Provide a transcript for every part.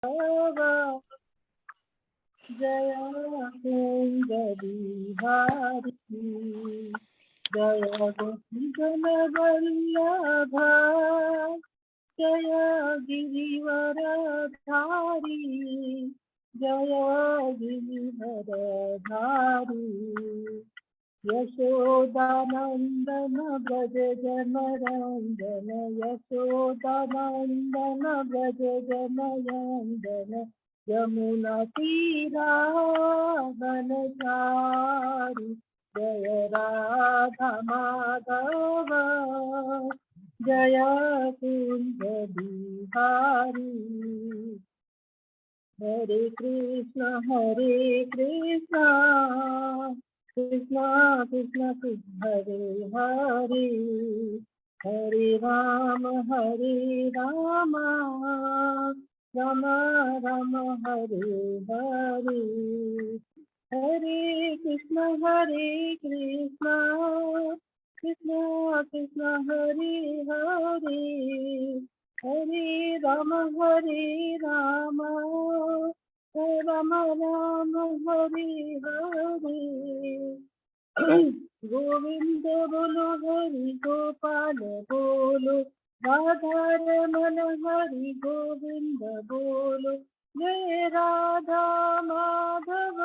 जय कुंज बिहारी जय गोपीजन वल्लभ जय गिरिवर धारी जय गिरिवर धारी यशोदानंदन ब्रज जनरंजन यशोदानंदन ब्रज जनरंजन यमुना तीरा बनचारी जय राधा माधव जय कुंज बिहारी हरे कृष्ण कृष्ण कृष्ण कृष्ण हरे हरे हरे राम राम राम हरे हरे हरे कृष्ण कृष्ण कृष्ण हरे हरे हरे राम राम राम हरे हरे गोविंद बोलो हरि गोपाल बोलो राधा रमन हरि गोविंद बोलो जय राधा माधव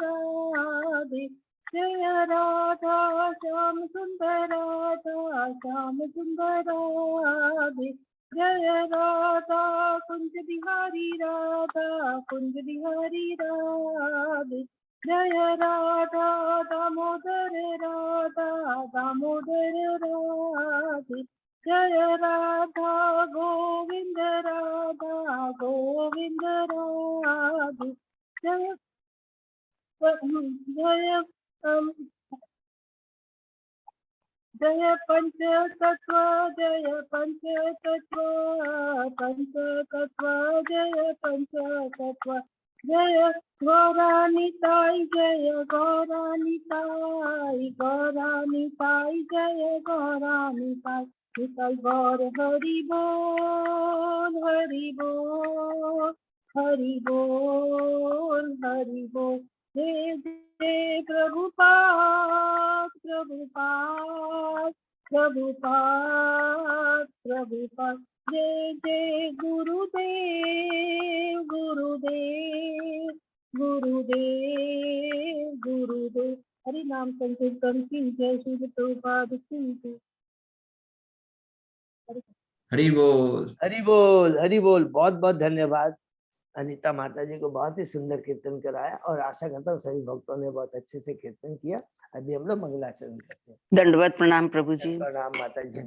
राधे जय राधा श्याम सुंदर राधे जय राधा कुंज बिहारी राधे जय राधा दामोदर राधे जय राधा गोविंद राधे जय जय पंच तत्व जय गौरानिताई जय गौरानिताई जय गौरानिताई निताई गौर हरि बोल जय जय प्रभुपाद जय जय गुरुदेव हरि नाम संकीर्तन की जय श्री प्रभुपाद की जय। हरि बोल। बहुत बहुत धन्यवाद अनीता माता जी को, बहुत ही सुंदर कीर्तन कराया और आशा करता हूँ सभी भक्तों ने बहुत अच्छे से कीर्तन किया। अभी हम लोग मंगलाचरण करते हैं। दंडवत प्रणाम प्रभु जी। प्रणाम माता जी।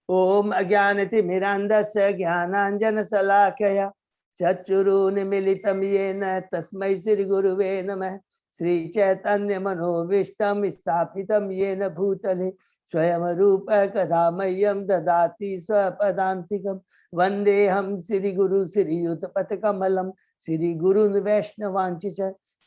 ओम अज्ञानतिमिरान्धस्य ज्ञानाञ्जन शलाकया चक्षुरुन्मीलितं येन तस्मै श्री गुरुवे नमः। श्री चैतन्य मनोभीष्टं स्थापितं येन भूतले स्वयं रूप कदा मह्यं ददाति स्वपदान्तिकं। वन्देऽहं श्री गुरु श्रीयुतपथकमलं श्री गुरुन् वैष्णवांश्च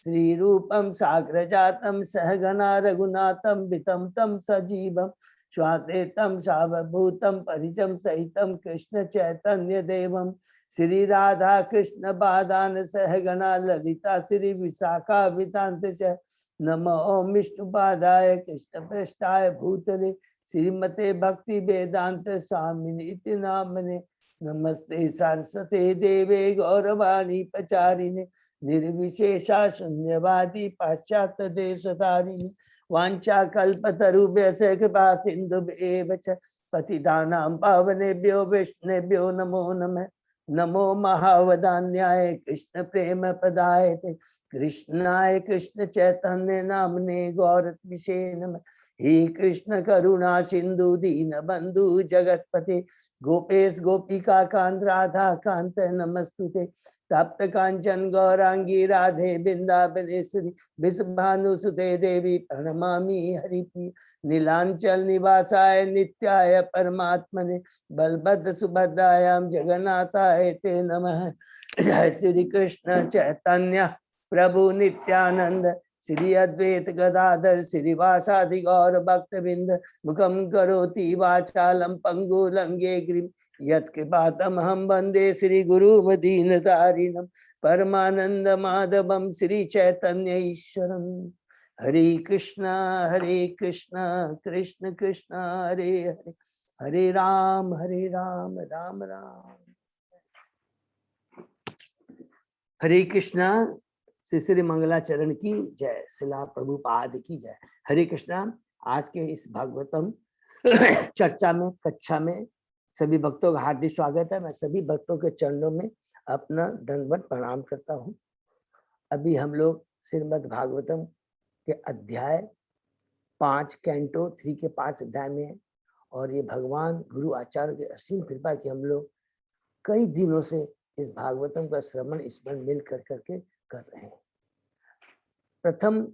श्री रूपं साग्रजातं सहगना रघुनाथं वितं तं सजीवं स्वाद्वैतं सावभूतं परिजं सहितं कृष्ण चैतन्य देवं श्री राधा कृष्ण पादान सहगना ललिता श्री विशाखा वितांत च नमो विष्णुपादाय कृष्ण पृष्ठाय भूतले श्रीमते भक्ति वेदांत स्वामिनीति नामने। नमस्ते सरस्वते देवे गौरवाणी प्रचारिणे निर्विशेषा शून्यवादी पाश्चात्य देशधारिणे वांछा कल्पतरुभ्यस्य कृपा सिन्धुभ्येव च पतितानां पावनेभ्यो वैष्णवेभ्यो नमो नमः। नमो महावदान्याय कृष्ण प्रेम पदायते कृष्णाय कृष्ण चैतन्य नामने गौरत्मिषे नमः। हे कृष्ण करुणा सिंधु दीन बंधु जगतपते गोपेश गोपिका कांत राधा कांत नमस्तुते। तप्त कांचन गौरांगी राधे बिंदाबनेश्वरी विषभानुसुते देवी प्रणमामि हरिप्रिय। नीलांचल निवासाय नित्याय परमात्मने बलभद्र सुभद्रायां जगन्नाथाय ते नमः। जय श्री कृष्ण चैतन्य प्रभु नित्यानंद श्री अद्वैत गदाधर श्रीवासादि गौर भक्तबिंद मुखम करोति वाचालम पंगु लंगे गिरिम यत्कृपातम हम वंदे श्री गुरु दीनतारिणम परमानंद माधवम श्री चैतन्य ईश्वरम। हरे कृष्णा कृष्ण कृष्णा हरे हरे, हरे राम राम राम। हरे कृष्णा। श्री श्री मंगलाचरण की जय, शिला प्रभुपाद की जय। हरे कृष्णा। आज के इस भागवतम चर्चा में, कक्षा में सभी भक्तों का हार्दिक स्वागत है। मैं सभी भक्तों के चरणों में अपना दंडवत प्रणाम करता हूँ। अभी हम लोग श्रीमद् भागवतम के अध्याय 5 कैंटो 3 के 5 अध्याय में है और ये भगवान गुरु आचार्य के असीम कृपा की हम लोग कई दिनों से इस भागवतम का श्रवण स्मरण मिल करके कर रहे हैं। प्रथम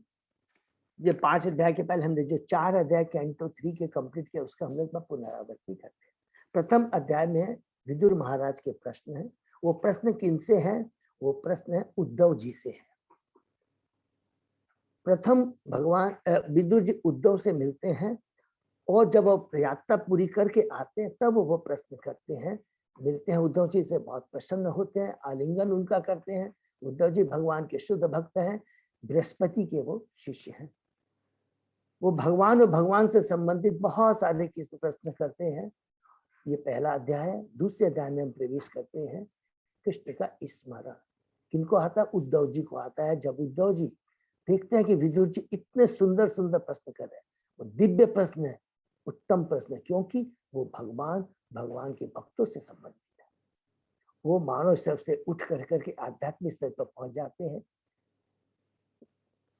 ये 5 अध्याय के पहले हमने जो 4 अध्याय कैंटो 3 के कंप्लीट किया उसका हम लोग पुनरावृत्ति करते हैं। प्रथम अध्याय में विदुर महाराज के प्रश्न है। वो प्रश्न किनसे है? वो प्रश्न है उद्धव जी से है। प्रथम भगवान विदुर जी उद्धव से मिलते हैं और जब वो यात्रा पूरी करके आते हैं तब वो प्रश्न करते हैं, मिलते हैं उद्धव जी से, बहुत प्रसन्न होते हैं, आलिंगन उनका करते हैं। उद्धव जी भगवान के शुद्ध भक्त हैं, बृहस्पति के वो शिष्य हैं। वो भगवान और भगवान से संबंधित बहुत सारे किस प्रश्न करते हैं। ये पहला अध्याय है। दूसरे अध्याय में हम प्रवेश करते हैं कृष्ण का स्मरण। किनको आता है? उद्धव जी को आता है। जब उद्धव जी देखते हैं कि विदुर जी इतने सुंदर सुंदर प्रश्न कर रहे हैं, वो दिव्य प्रश्न है, उत्तम प्रश्न है, क्योंकि वो भगवान के भक्तों से संबंधित है। वो मानव स्तर से उठ करके आध्यात्मिक स्तर पर पहुंच जाते हैं।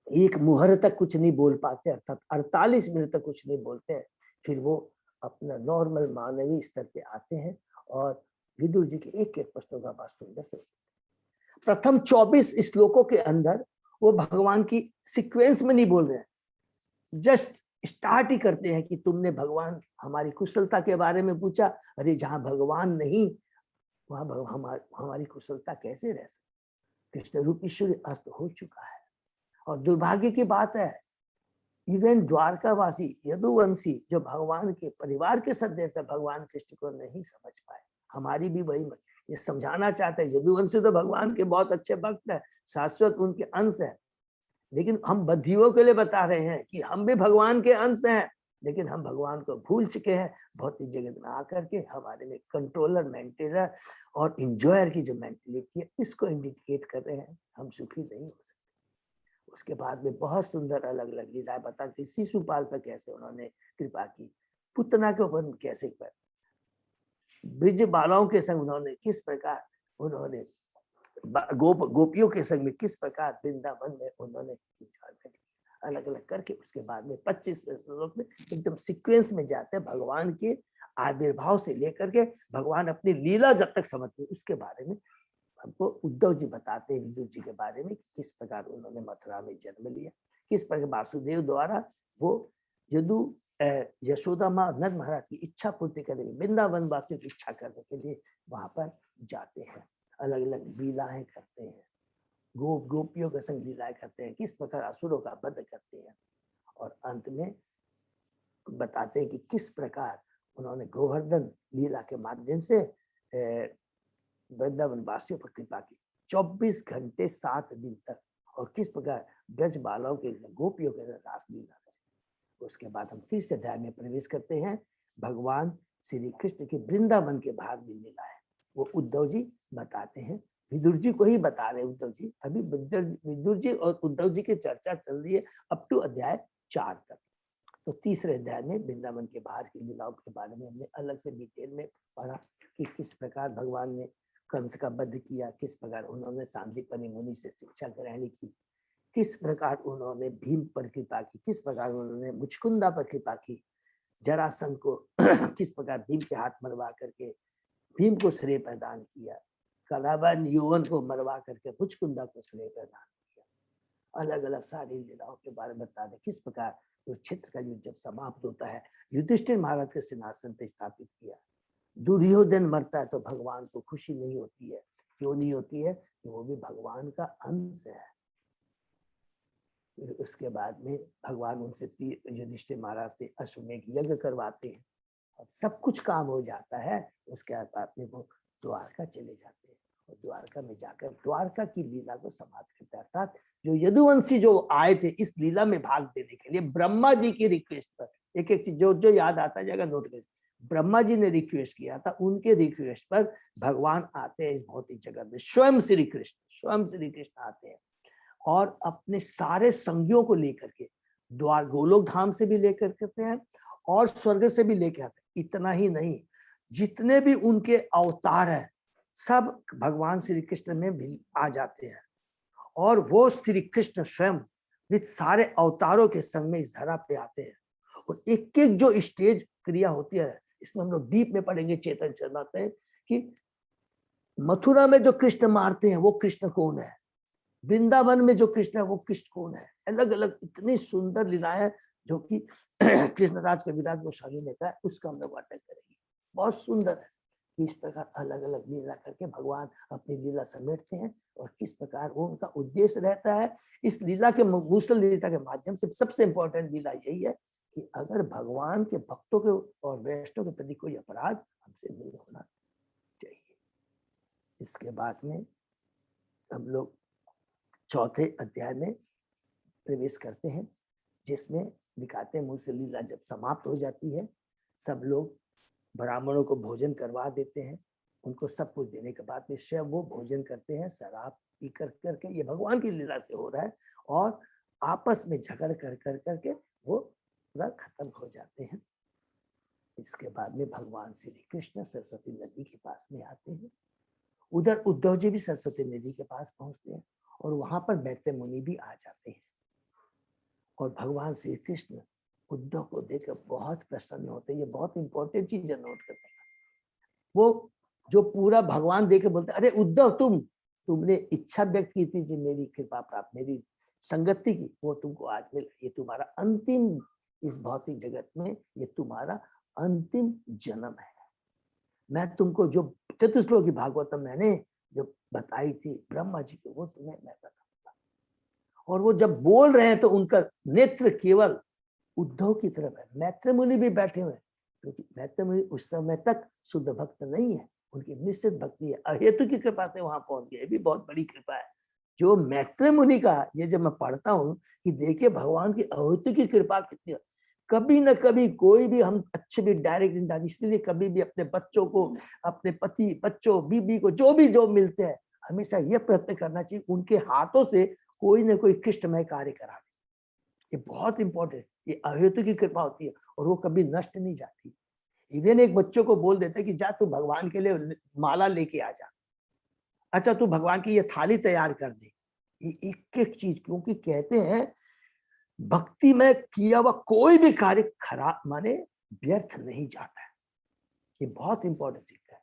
एक मुहूर्त तक कुछ नहीं बोल पाते, अर्थात 48 मिनट तक कुछ नहीं बोलते हैं। फिर वो अपना नॉर्मल मानवीय स्तर पे आते हैं और विदुर जी के एक एक प्रश्नों का बहुत सुंदर से प्रथम 24 श्लोकों के अंदर वो भगवान की सीक्वेंस में नहीं बोल रहे हैं, जस्ट स्टार्ट ही करते हैं कि तुमने भगवान हमारी कुशलता के बारे में पूछा। अरे जहां भगवान नहीं वहां हमारी कुशलता कैसे रह सकती? कृष्ण रूप ईश्वर अस्त हो चुका है। और दुर्भाग्य की बात है, इवन द्वारकावासी यदुवंशी जो भगवान के परिवार के सदस्य भगवान कृष्ण को नहीं समझ पाए। हमारी भी वही ये समझाना चाहते हैं। यदुवंशी तो भगवान के बहुत अच्छे भक्त है, शाश्वत उनके अंश है, लेकिन हम बद्धियों के लिए बता रहे हैं कि हम भी भगवान के अंश हैं, लेकिन हम भगवान को भूल चुके हैं। भौतिक जगत में आकर के हमारे में कंट्रोलर, मेंटेनर और इंजॉयर की जो मेंटेलिटी है, इसको इंडिकेट कर रहे हैं। हम सुखी नहीं हो सकते। उसके बाद में बहुत सुंदर अलग अलग लीलाएं बताते, शिशुपाल पर कैसे उन्होंने कृपा की, पुतना के ऊपर कैसे कर, ब्रिज बालाओं के संग उन्होंने किस प्रकार उन्होंने गोपियों के संग में किस प्रकार वृंदावन में उन्होंने अलग अलग करके उसके बाद में 25 श्लोक में एकदम सीक्वेंस में जाते हैं भगवान के आविर्भाव से लेकर के भगवान अपनी लीला जब तक समझते उसके बारे में हमको उद्धव जी बताते हैं विदुर जी के बारे में, किस प्रकार उन्होंने मथुरा में जन्म लिया, किस प्रकार वासुदेव द्वारा वो यदु यशोदा माँ नंद महाराज की इच्छा पूर्ति करने वृंदावन वासियों की इच्छा करने के लिए वहां पर जाते हैं, अलग अलग लीलाएं करते हैं, गोपियों के संग लीलाएं करते हैं, किस प्रकार असुरों का वध करते हैं और अंत में बताते हैं कि किस प्रकार उन्होंने गोवर्धन लीला के माध्यम से वृंदावन वासियों पर कृपा की 24 घंटे 7 दिन तक, और किस प्रकार ब्रज बालाओं के गोपियों के रासलीला करें। उसके बाद हम तीसरे अध्याय में प्रवेश करते हैं। भगवान श्री कृष्ण के वृंदावन के बाहर भी लीला है, वो उद्धव जी बताते हैं, विदुर जी को ही बता रहे उद्धव जी। अभी विदुर जी और उद्धव जी की चर्चा चल रही है अप टू अध्याय 4 तक। तो तीसरे अध्याय में वृंदावन के बाहर की लीलाओं के बारे में हमने अलग से डिटेल में पढ़ा कि किस प्रकार भगवान ने कंस का वध किया, किस प्रकार उन्होंने सांदीपनि मुनि से शिक्षा ग्रहण की, किस प्रकार उन्होंने भीम पर कृपा की, किस प्रकार उन्होंने मुचकुंदा पर कृपा की, जरासंध को किस प्रकार भीम के हाथ मरवा करके भीम को श्रेय प्रदान किया, कलावन यौवन को मरवा करके मुचकुंदा को श्रेय प्रदान किया। अलग अलग सारी लीलाओं के बारे में बता दें किस प्रकार क्षेत्र का युद्ध जब समाप्त होता है, युधिष्ठिर महाराज के सिंहासन पर स्थापित किया। दुर्योधन मरता है तो भगवान को खुशी नहीं होती है, क्यों नहीं होती है? कि वो भी भगवान का अंश है। फिर उसके बाद में भगवान उनसे युधिष्ठिर महाराज से अश्वमेध यज्ञ करवाते हैं, और सब कुछ काम हो जाता है। उसके बाद में वो द्वारका चले जाते हैं और द्वारका में जाकर द्वारका की लीला को समाप्त करते हैं। अर्थात जो यदुवंशी जो आए थे इस लीला में भाग देने के लिए ब्रह्मा जी की रिक्वेस्ट पर, एक एक चीज जो जो याद आता जाएगा नोट करिए। ब्रह्मा जी ने रिक्वेस्ट किया था, उनके रिक्वेस्ट पर भगवान आते हैं इस भौतिक जगत में। स्वयं श्री कृष्ण आते हैं और अपने सारे संगियों को लेकर के द्वार गोलोक धाम से भी लेकर करते हैं और स्वर्ग से भी लेकर आते हैं। इतना ही नहीं, जितने भी उनके अवतार हैं सब भगवान श्री कृष्ण में भी आ जाते हैं और वो श्री कृष्ण स्वयं विद सारे अवतारों के संग में इस धरा पे आते हैं। और एक एक जो स्टेज क्रिया होती है इसमें हम लोग डीप में पढ़ेंगे चेतन शर्मा पे कि मथुरा में जो कृष्ण मारते हैं वो कृष्ण कौन है, वृंदावन में जो कृष्ण है वो कृष्ण कौन है। अलग अलग इतनी सुंदर लीलाएं जो कि कृष्णराज कविराज गोस्वामी ने कहा, उसका हम लोग वर्णन करेंगे। बहुत सुंदर है कि इस प्रकार अलग अलग लीला करके भगवान अपनी लीला समेटते हैं और किस प्रकार वो उनका उद्देश्य रहता है। इस लीला के मूसल लीला के माध्यम से सबसे इंपॉर्टेंट लीला यही है कि अगर भगवान के भक्तों के और वैष्णव के प्रति कोई अपराध हमसे नहीं होना चाहिए। इसके बाद में हम लोग चौथे अध्याय में प्रवेश करते हैं जिसमें दिखाते हैं मूसल लीला जब समाप्त हो जाती है सब लोग ब्राह्मणों को भोजन करवा देते हैं। उनको सब कुछ देने के बाद में स्वयं वो भोजन करते हैं, शराब पी कर करके। ये भगवान की लीला से हो रहा है और आपस में झगड़ कर कर करके वो पूरा खत्म हो जाते हैं। इसके बाद में भगवान श्री कृष्ण सरस्वती नदी के पास में आते हैं। उधर उद्धव जी भी सरस्वती नदी के पास पहुंचते हैं और वहां पर मैत्रेय मुनि भी आ जाते हैं और भगवान श्री कृष्ण उद्धव को देखकर बहुत प्रसन्न होते हैं। ये बहुत इंपॉर्टेंट चीज है, नोट करने का। वो जो पूरा भगवान देख के बोलते, अरे उद्धव तुमने इच्छा व्यक्त की थी जी मेरी कृपा प्राप्त, मेरी संगति की, वो तुमको आज मिल, ये तुम्हारा अंतिम इस भौतिक जगत में ये तुम्हारा अंतिम जन्म है। मैं तुमको जो चतुश्लोकी भागवतम मैंने जो बताई थी ब्रह्मा जी की वो तुम्हें मैं बताऊंगा। और वो जब बोल रहे हैं तो उनका नेत्र केवल उद्धव की तरफ है। मैत्रेय मुनि भी बैठे हुए हैं क्योंकि मैत्रेय मुनि उस समय तक शुद्ध भक्त नहीं है, उनकी मिश्रित भक्ति है। अहेतु की कृपा से वहां पहुंच गए, भी बहुत बड़ी कृपा है जो मैत्रेय मुनि का। ये जब मैं पढ़ता हूँ कि देखिए भगवान की अहेतु की कृपा कितनी, कभी न कभी कोई भी हम अच्छे भी डायरेक्ट नहीं डाली। इसलिए कभी भी अपने बच्चों को, अपने पति बच्चों बीबी को जो मिलते हैं हमेशा यह प्रयत्न करना चाहिए उनके हाथों से कोई न कोई कृष्णमय कार्य करा दे। ये बहुत इंपॉर्टेंट, ये अहेतु की कृपा होती है और वो कभी नष्ट नहीं जाती। इवन एक बच्चों को बोल देते कि जा तू भगवान के लिए माला लेके आ जा, अच्छा तू भगवान की ये थाली तैयार कर दे। ये एक एक चीज, क्योंकि कहते हैं भक्ति में किया हुआ कोई भी कार्य खराब माने व्यर्थ नहीं जाता है। ये बहुत इंपॉर्टेंट सीखता है।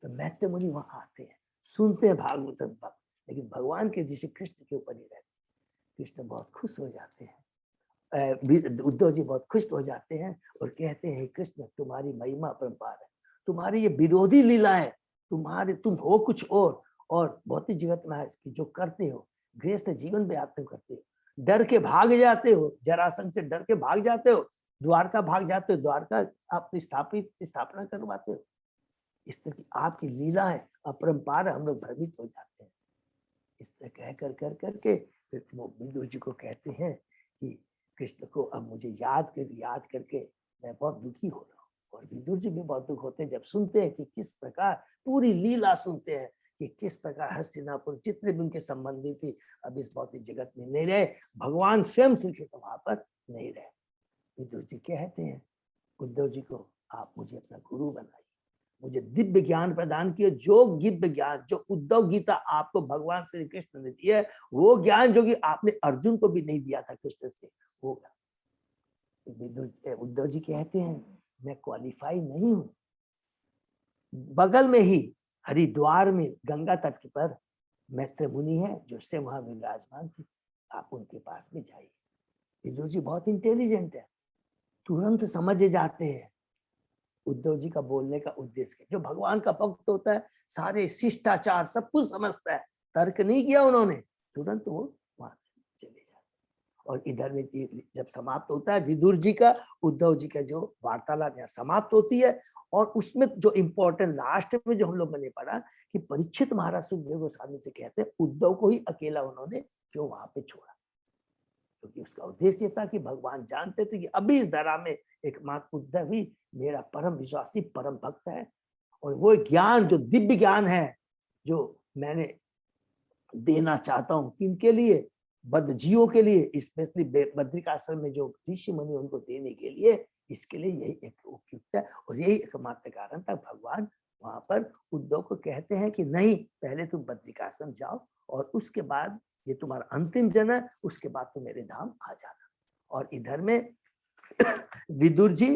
तो मैत्रेय मुनि वहां आते हैं, सुनते हैं भागवतम भक्त, लेकिन भगवान के जैसे कृष्ण के ऊपर ही रहते हैं। कृष्ण बहुत खुश हो जाते हैं, उद्धव जी बहुत खुश हो जाते हैं और कहते हैं कृष्ण तुम्हारी महिमा अपरंपार है, तुम्हारी ये विरोधी लीला है, तुम हो कुछ और भौतिक जगत में जो करते हो गृहस्थ जीवन में आप तुम करते हो, डर के भाग जाते हो, जरासंध से डर के भाग जाते हो, द्वारका भाग जाते हो, द्वारका आप स्थापना करवाते हो। इस तरह की आपकी लीला है अपरंपार, हम लोग भ्रमित हो जाते हैं। इस तरह कह कर कर करके फिर विदुर जी को कहते हैं कि कृष्ण को अब मुझे याद करके मैं बहुत दुखी हो रहा हूँ। और विदुर जी भी बहुत दुख होते हैं जब सुनते हैं कि किस प्रकार पूरी लीला सुनते हैं कि किस प्रकार हस्तिनापुर जितने भी उनके संबंधी थी अब इस भौतिक जगत में नहीं रहे, भगवान स्वयं श्री कृष्ण वहां पर नहीं रहे। विदुर जी कहते हैं उद्धव जी को आप मुझे अपना गुरु बनाइए, मुझे दिव्य ज्ञान प्रदान किया, जो दिव्य ज्ञान जो उद्धव गीता आपको भगवान श्री कृष्ण ने दिया है वो ज्ञान जो कि आपने अर्जुन को भी नहीं दिया था कृष्ण से होगा। उद्धव जी कहते हैं मैं क्वालिफाई नहीं हूं। बगल में ही हरिद्वार में गंगा तट पर मैत्रेय मुनि है जो से वहां विराजमान थे, आप उनके पास में जाइए। विदुर जी बहुत इंटेलिजेंट है, तुरंत समझ जाते हैं उद्धव जी का बोलने का उद्देश्य। जो भगवान का भक्त होता है सारे शिष्टाचार सब कुछ समझता है, तर्क नहीं किया उन्होंने, तुरंत वो वहां चले जाते और इधर में जब समाप्त होता है विदुर जी का उद्धव जी का जो वार्तालाप यहाँ समाप्त होती है, और उसमें जो इम्पोर्टेंट लास्ट में जो हम लोग ने पढ़ा कि परीक्षित महाराज सुखदेव गोस्वामी से कहते हैं उद्धव को ही अकेला उन्होंने क्यों वहां पे छोड़ा, क्योंकि उसका उद्देश्य था कि भगवान जानते थे कि अभी इस धरा में एकमात्र उद्धव ही मेरा परम विश्वासी परम भक्त है, और वो ज्ञान जो दिव्य ज्ञान है जो मैंने देना चाहता हूँ किनके लिए, बद्ध जीवों के लिए, स्पेशली बद्रिकाश्रम में जो ऋषि मुनि उनको देने के लिए, इसके लिए यही एक उपयुक्त है। और यही एकमात्र कारण था भगवान वहां पर उद्धव को कहते हैं कि नहीं, पहले तुम बद्रिकाश्रम जाओ और उसके बाद ये तुम्हारा अंतिम जन्म है, उसके बाद तुम मेरे धाम आ जाना। और इधर में विदुर जी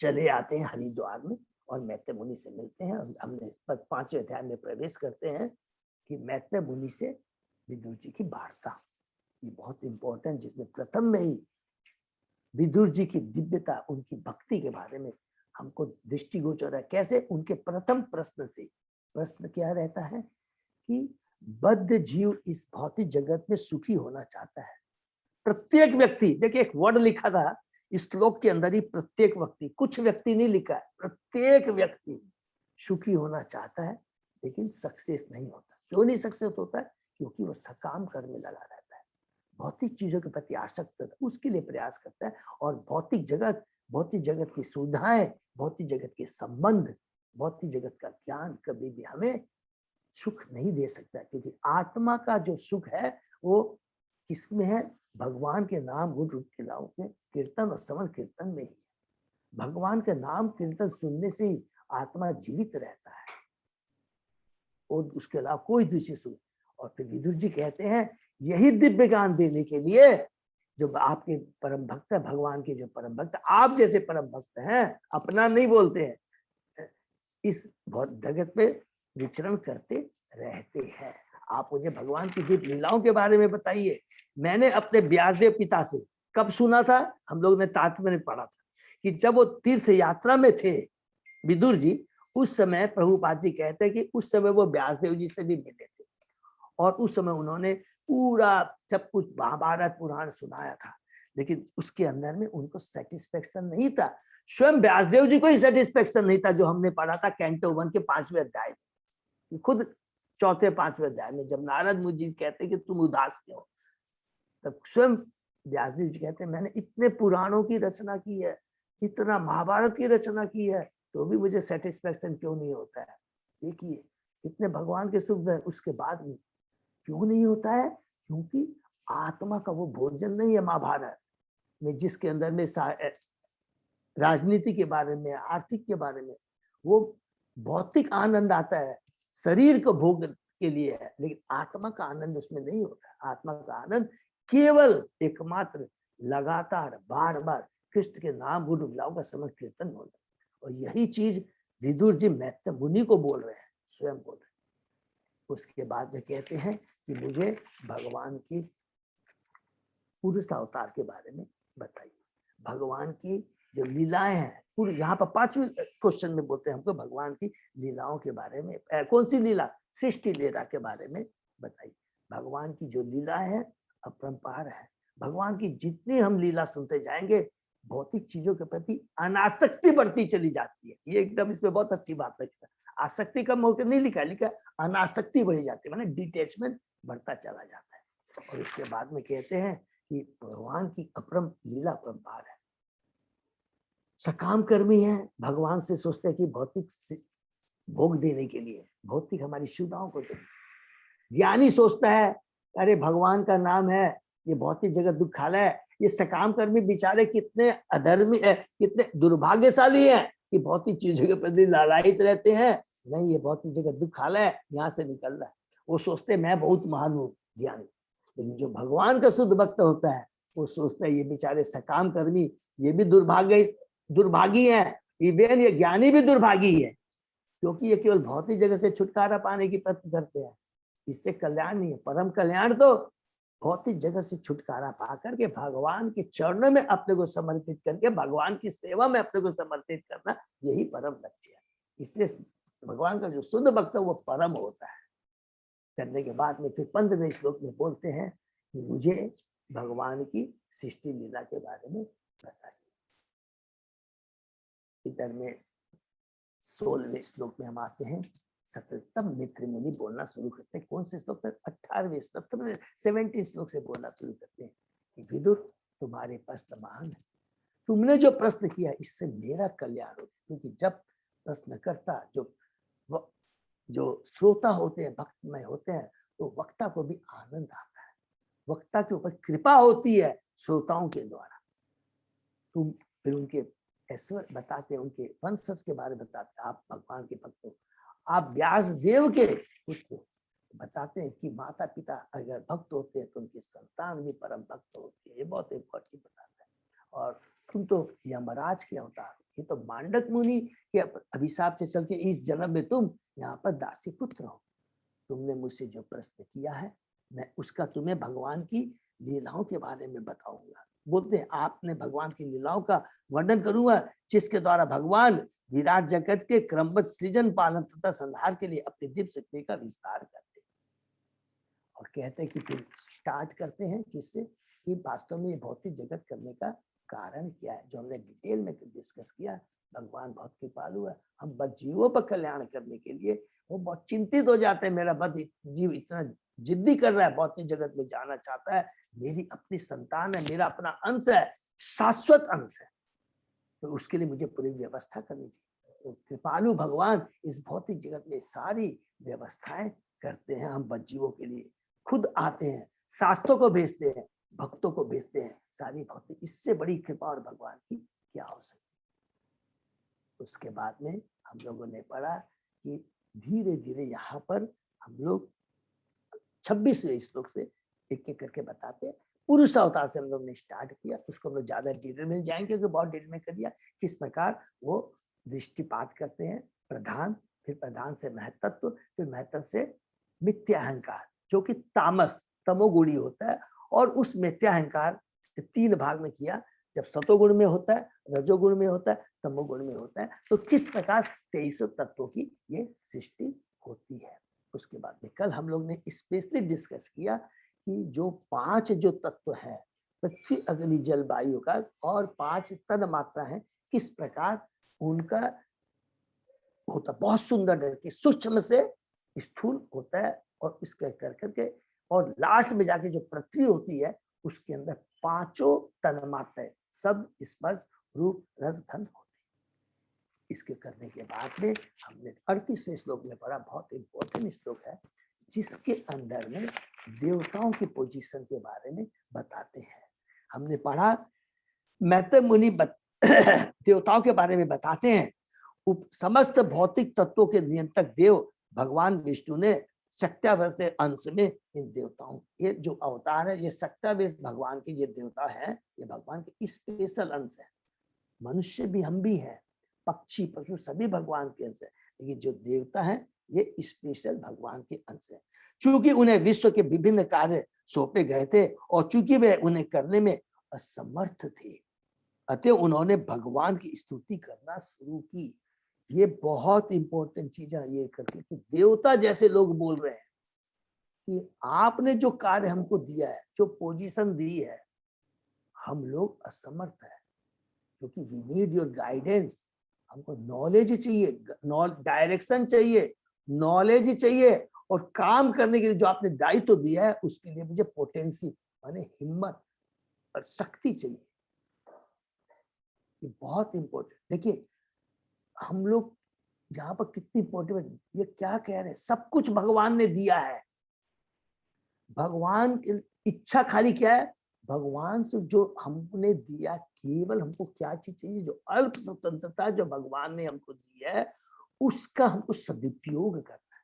चले आते हैं हरिद्वार में और मैत्रेय मुनि से मिलते हैं। हमने 5वें अध्याय में प्रवेश करते हैं कि मैत्रेय मुनि से विदुर जी की वार्ता, ये बहुत इंपॉर्टेंट, जिसमें प्रथम में ही विदुर जी की दिव्यता, उनकी भक्ति के बारे में हमको दृष्टिगोचर है। कैसे? उनके प्रथम प्रश्न से। प्रश्न क्या रहता है कि बद्ध जीव इस भौतिक जगत में सुखी होना चाहता है। प्रत्येक व्यक्ति, देखिए एक वर्ड लिखा था इस श्लोक के अंदर ही, प्रत्येक व्यक्ति, कुछ व्यक्ति नहीं लिखा है, प्रत्येक व्यक्ति सुखी होना चाहता है, लेकिन सक्सेस नहीं होता। क्यों नहीं सक्सेस होता है? क्योंकि वो सकाम कर्म में लगा रहता है, भौतिक चीजों के प्रति आसक्त है, उसके लिए प्रयास करता है। और भौतिक जगत की सुविधाएं, भौतिक जगत के संबंध, भौतिक जगत का ज्ञान कभी भी हमें सुख नहीं दे सकता, क्योंकि आत्मा का जो सुख है वो किसमें है? भगवान के नाम गुण रूप लीलाओं के कीर्तन और श्रवण कीर्तन में ही। भगवान के नाम कीर्तन सुनने से ही आत्मा जीवित रहता है, और उसके अलावा कोई दूसरी सुन। और फिर विदुर जी कहते हैं यही दिव्य ज्ञान देने के लिए जो आपके परम भक्त है, भगवान के जो परम भक्त, आप जैसे परम भक्त हैं, अपना नहीं बोलते हैं, इस जगत पे विचरण करते रहते हैं। आप मुझे भगवान की दिव्य लीलाओं के बारे में बताइए। मैंने अपने व्यासदेव पिता से कब सुना था? हम लोग ने तात्पर्य में पढ़ा था कि जब वो तीर्थ यात्रा में थे विदुर जी, उस समय प्रभुपाद जी कहते हैं कि उस समय वो व्यासदेव जी से भी मिले थे, और उस समय उन्होंने पूरा सब कुछ महाभारत पुराण सुनाया था, लेकिन उसके अंदर में उनको सेटिस्फेक्शन नहीं था। स्वयं व्यासदेव जी को ही सेटिस्फेक्शन नहीं था, जो हमने पढ़ा था कैंटो 1 के 5वें अध्याय में। खुद 4-5वें अध्याय में जब नारद मुझे कहते कि तुम उदास क्यों, तब स्वयं व्यासदेव जी कहते हैं मैंने इतने पुराणों की रचना की है, इतना महाभारत की रचना की है, तो भी मुझे सेटिस्फेक्शन क्यों नहीं होता है? देखिए इतने भगवान के सुख है, उसके बाद भी क्यों नहीं होता है? क्योंकि आत्मा का वो भोजन नहीं है महाभारत में, जिसके अंदर में राजनीति के बारे में, आर्थिक के बारे में, वो भौतिक आनंद आता है, शरीर को भोग के लिए है, लेकिन आत्मा का आनंद उसमें नहीं होता। आत्मा का आनंद केवल एकमात्र लगातार बार बार कृष्ण के नाम गुण लीलाओं का श्रवण कीर्तन होना। और यही चीज विदुर जी मैत्रेय मुनि को बोल रहे हैं, स्वयं बोल रहे हैं। उसके बाद में कहते हैं कि मुझे भगवान की पुरुष अवतार के बारे में बताइए, भगवान की जो लीलाएं हैं। पूरी यहाँ पर 5वें क्वेश्चन में बोलते हैं हमको भगवान की लीलाओं के बारे में। कौन सी लीला? सृष्टि लीला के बारे में बताइए। भगवान की जो लीलाएं है अपरंपार है। भगवान की जितनी हम लीला सुनते जाएंगे, भौतिक चीजों के प्रति अनासक्ति बढ़ती चली जाती है। ये एकदम इसमें बहुत अच्छी बात है। आसक्ति कम होकर नहीं लिखा, अनासक्ति बढ़ी जाती है, माने डिटैचमेंट बढ़ता चला जाता है। और उसके बाद में कहते हैं कि भगवान की अपरम लीला अपरंपार है। सकाम कर्मी है, भगवान से सोचते हैं कि भौतिक भोग देने के लिए, भौतिक हमारी सुविधाओं को देने। ज्ञानी सोचता है अरे भगवान का नाम है, ये भौतिक जगत दुखालय है। ये सकाम कर्मी बेचारे कितने अधर्मी है, कितने दुर्भाग्यशाली हैं कि भौतिक चीजों के प्रति लालायित रहते हैं। नहीं, ये भौतिक जगत दुखालय है, यहाँ से निकल रहा है। वो सोचते मैं बहुत महान हूँ, ज्ञानी। लेकिन जो भगवान का शुद्ध भक्त होता है वो सोचता है ये बेचारे सकाम कर्मी, ये भी दुर्भागी है, इवन ये ज्ञानी भी दुर्भागी है, क्योंकि ये केवल भौतिक जगत से छुटकारा पाने की प्रयत्न करते हैं। इससे कल्याण नहीं है। परम कल्याण तो भौतिक जगत से छुटकारा पा करके भगवान के चरणों में अपने को समर्पित करके भगवान की सेवा में अपने को समर्पित करना, यही परम लक्ष्य है। इसलिए भगवान का जो शुद्ध भक्त है वो परम होता है। करने के बाद में फिर 15वें श्लोक में बोलते हैं कि मुझे भगवान की सृष्टि लीला के बारे में बताइए। इधर में 16वें श्लोक में हम आते हैं। सततम मित्र मुनि बोलना शुरू करते हैं। कौन से श्लोक से? 18वें श्लोक, 17 श्लोक से बोलना शुरू करते हैं कि विदुर, तुम्हारे प्रश्न महान है। तुमने जो प्रश्न किया इससे मेरा कल्याण हो, क्योंकि जब प्रश्नकर्ता जो श्रोता होते हैं, भक्तमय होते हैं, तो वक्ता को भी आनंद आता है। वक्ता के ऊपर कृपा होती है श्रोताओं के द्वारा। तुम फिर उनके ऐश्वर्य बताते हैं, उनके वंशज के बारे में बताते हैं। आप भगवान के भक्त हो, आप व्यास देव के पुत्र हो। बताते हैं कि माता पिता अगर भक्त होते हैं तो उनके संतान भी परम भक्त होते हैं। ये बहुत इंपॉर्टेंट बताता है। और तुम तो यमराज के अवतार हो। ये तो मांडक मुनि के अभिशाप से चल के इस जन्म में तुम यहाँ पर दासी पुत्र हो। तुमने मुझसे जो प्रश्न किया है, मैं उसका तुम्हें भगवान की लीलाओं के बारे में बताऊंगा। बोलते हैं आपने भगवान की लीलाओं का वर्णन करूंगा, जिसके द्वारा भगवान विराट जगत के क्रमबद्ध सृजन, पालन तथा संहार के लिए अपनी दिव्य शक्ति का विस्तार करते हैं। और कहते हैं कि फिर स्टार्ट करते हैं किससे, कि वास्तव में ये भौतिक जगत करने का कारण क्या है, जो हमने डिटेल में डिस्कस किया। भगवान बहुत कृपालु है। हम बद जीवों पर कल्याण करने के लिए वो बहुत चिंतित हो जाते हैं। मेरा बद जीव इतना जिद्दी कर रहा है, भौतिक जगत में जाना चाहता है, मेरी अपनी संतान है, मेरा अपना अंश है, शाश्वत अंश है, तो उसके लिए मुझे पूरी व्यवस्था करनी चाहिए। तो कृपालु भगवान इस भौतिक जगत में सारी व्यवस्थाएं करते हैं। हम बद जीवों के लिए खुद आते हैं, शास्त्रों को भेजते हैं, भक्तों को भेजते हैं, सारी भौतिक, इससे बड़ी कृपा और भगवान की क्या हो सकती। उसके बाद में हम लोगों ने पढ़ा कि धीरे धीरे यहाँ पर हम लोग 26वें श्लोक से एक एक करके बताते हैं। पुरुष अवतार से हम लोग ने स्टार्ट किया, उसको हम लोग ज्यादा डिटेल में जाएंगे क्योंकि बहुत डिटेल में कर दिया किस प्रकार वो दृष्टिपात करते हैं। प्रधान, फिर प्रधान से महत्त्व, फिर महत्व से मिथ्या अहंकार, जो कि तामस तमोगुणी होता है। और उस मिथ्या अहंकार 3 भाग में किया, जब सतोगुण में होता है, रजोगुण में होता है, तमोगुण में होता है, तो किस प्रकार 23 तत्वों की ये सृष्टि होती है। उसके बाद में कल हम लोग ने स्पेशली डिस्कस किया कि जो 5 जो तत्व है, पृथ्वी अग्नि जल वायु का, और 5 तन मात्रा है, किस प्रकार उनका होता, बहुत सुंदर कि सूक्ष्म से स्थूल होता है, और इसके कर करके और लास्ट में जाके जो पृथ्वी होती है उसके अंदर 5 तन मात्रा है, सब स्पर्श रूप रस गंध होती है। इसके करने के बाद में हमने 38वें श्लोक में पढ़ा, बहुत इंपॉर्टेंट श्लोक है, जिसके अंदर में देवताओं की पोजीशन के बारे में बताते हैं। हमने पढ़ा मैत्रेय मुनि देवताओं के बारे में बताते हैं। समस्त भौतिक तत्वों के नियंत्रक देव भगवान विष्णु ने शक्त्यावेश अंश में इन देवताओं, ये जो अवतार है, ये शक्त्यावेश भगवान के ये देवता है, ये भगवान के स्पेशल अंश है। मनुष्य भी, हम भी हैं, पक्षी पशु सभी भगवान के अंश है, लेकिन जो देवता है ये स्पेशल भगवान के अंश है। चूंकि उन्हें विश्व के विभिन्न कार्य सौंपे गए थे और चूंकि वे उन्हें करने में असमर्थ थे, अतः उन्होंने भगवान की स्तुति करना शुरू की। ये बहुत इंपॉर्टेंट चीज है ये करके, कि देवता जैसे लोग बोल रहे हैं कि आपने जो कार्य हमको दिया है, जो पोजीशन दी है, हम लोग असमर्थ है, क्योंकि वी नीड योर गाइडेंस। हमको नॉलेज चाहिए, डायरेक्शन चाहिए, नॉलेज चाहिए, और काम करने के लिए जो आपने दायित्व दिया है उसके लिए मुझे पोटेंसी माने हिम्मत और शक्ति चाहिए। ये बहुत इंपॉर्टेंट। देखिए हम लोग यहाँ पर कितनी इंपॉर्टेंट, ये क्या कह रहे हैं, सब कुछ भगवान ने दिया है। भगवान की इच्छा खाली क्या है, भगवान से जो हमने दिया, केवल हमको क्या चीज चाहिए, जो अल्प स्वतंत्रता जो भगवान ने हमको दी है उसका हमको सदुपयोग करना है।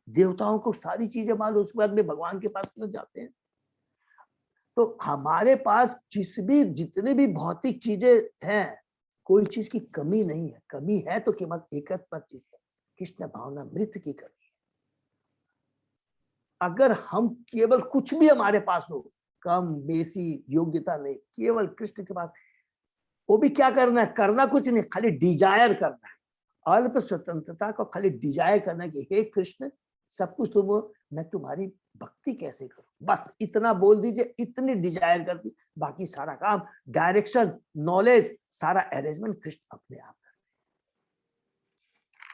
देवताओं को सारी चीजें मालूम, उसके बाद में भगवान के पास क्यों जाते हैं? तो हमारे पास जितने भी भौतिक चीजें हैं, कोई चीज की कमी नहीं है। कमी है तो केवल एक चीज है, कृष्ण भावना मृत की कमी है। अगर हम केवल कुछ भी हमारे पास हो, कम बेसी योग्यता नहीं, केवल कृष्ण के पास, वो भी क्या करना है, करना कुछ नहीं, खाली डिजायर करना है। अल्प स्वतंत्रता को खाली डिजायर करना है कि हे कृष्ण, सब कुछ तुम, मैं तुम्हारी भक्ति कैसे करूं, बस इतना बोल दीजिए, इतनी डिजायर कर दी, बाकी सारा काम, डायरेक्शन, नॉलेज, सारा अरेंजमेंट कृष्ण अपने आप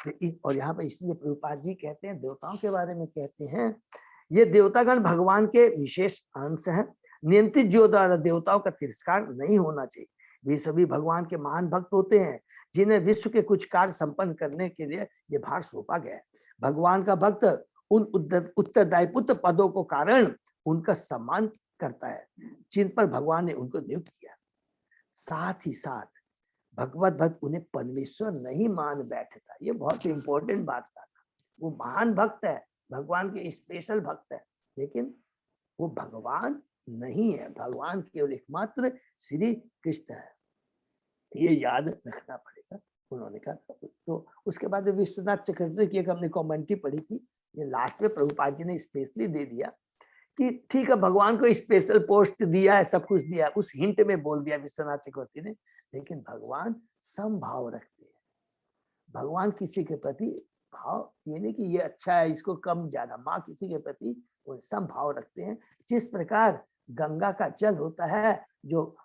करते। और यहाँ पे इसलिए प्रभुपाद जी कहते हैं, देवताओं के बारे में कहते हैं, ये देवतागण भगवान के विशेष अंश हैं, नियंत्रित जो द्वारा देवताओं का तिरस्कार नहीं होना चाहिए। वे सभी भगवान के महान भक्त होते हैं, जिन्हें विश्व के कुछ कार्य संपन्न करने के लिए ये भार सौंपा गया है। भगवान का भक्त उन उत्तरदायित्व पदों को कारण उनका सम्मान करता है, जिन पर भगवान ने उनको नियुक्त किया। साथ ही साथ भगवत भक्त उन्हें परमेश्वर नहीं मान बैठता। ये बहुत इंपॉर्टेंट बात था। वो महान भक्त है, भगवान के स्पेशल भक्त है, लेकिन वो भगवान नहीं है, भगवान केवल एकमात्र श्री कृष्ण है, ये याद रखना पड़ेगा। उन्होंने कहा। तो उसके बाद विश्वनाथ चक्रवर्ती की एक हमने कमेंट्री पढ़ी थी, ये लास्ट में प्रभुपाद जी ने स्पेशली दे दिया कि ठीक है भगवान को स्पेशल पोस्ट दिया है, सब कुछ दिया, उस हिंट में बोल दिया विश्वनाथ चक्रवर्ती ने, लेकिन भगवान समभाव रखते हैं। भगवान किसी के प्रति भाव, ये नहीं कि ये अच्छा है इसको कम ज्यादा, माँ किसी के प्रति वो समभाव रखते हैं। जिस प्रकार गंगा का जल होता है, जो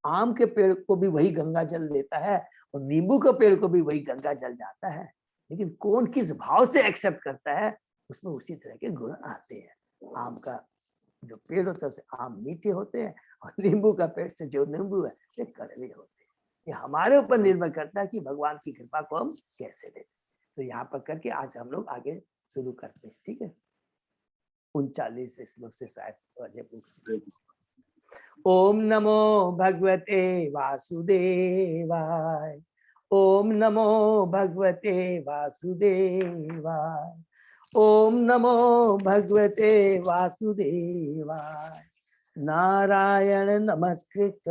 आम के पेड़ को भी वही गंगा जल देता है और नींबू के पेड़ को भी वही गंगा जल जाता है, लेकिन कौन किस भाव से एक्सेप्ट करता है उसमें उसी तरह के गुण आते हैं। आम का जो पेड़ होता है आम मीठे होते हैं और नींबू का पेड़ से जो नींबू है वो कड़वे होते हैं। ये हमारे ऊपर निर्भर करता है कि भगवान की कृपा को हम कैसे लें। तो यहाँ पर करके आज हम लोग आगे शुरू करते हैं, ठीक है। 39 श्लोक से शायद। ओम नमो भगवते वासुदेवाय, ओम नमो भगवते वासुदेवाय, ओम नमो भगवते वासुदेवाय। नारायण नमस्कृत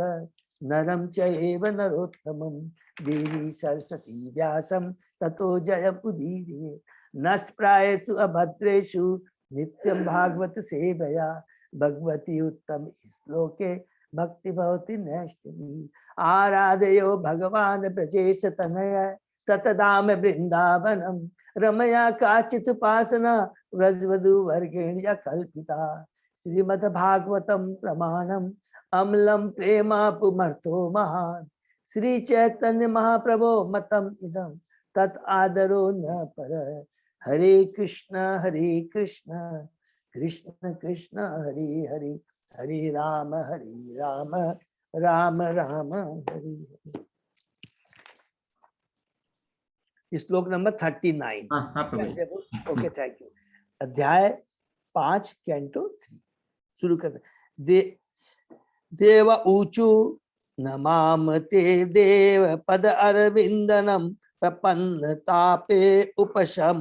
नरं चैव नरोत्तमं देवी सरस्वती व्यासं ततो जयमुदीरये। नष्टप्रायेषु अभद्रेषु नित्यं भागवत सेवया भगवती उत्तम श्लोके भक्ति भवति नैष्ठिनी। आराधयो भगवान ब्रजेश तनय ततदाम वृंदावनम रमया काचित उपासना व्रजवधु वर्गेण्य कल्पिता। श्रीमद् भागवतम प्रमाणम अम्लम प्रेमा पुमर्थो महान। श्री चैतन्य महाप्रभो मतम इदम तत् आदरो न पर। हरे कृष्ण कृष्ण कृष्ण हरे हरे, हरे राम राम राम हरे हरे। श्लोक नंबर 39। Okay, thank you. अध्याय 5 कैंटो 3 शुरू करते। देव ऊचु नमाम ते देव पद अरविंदनम प्रपन्न तापे उपशम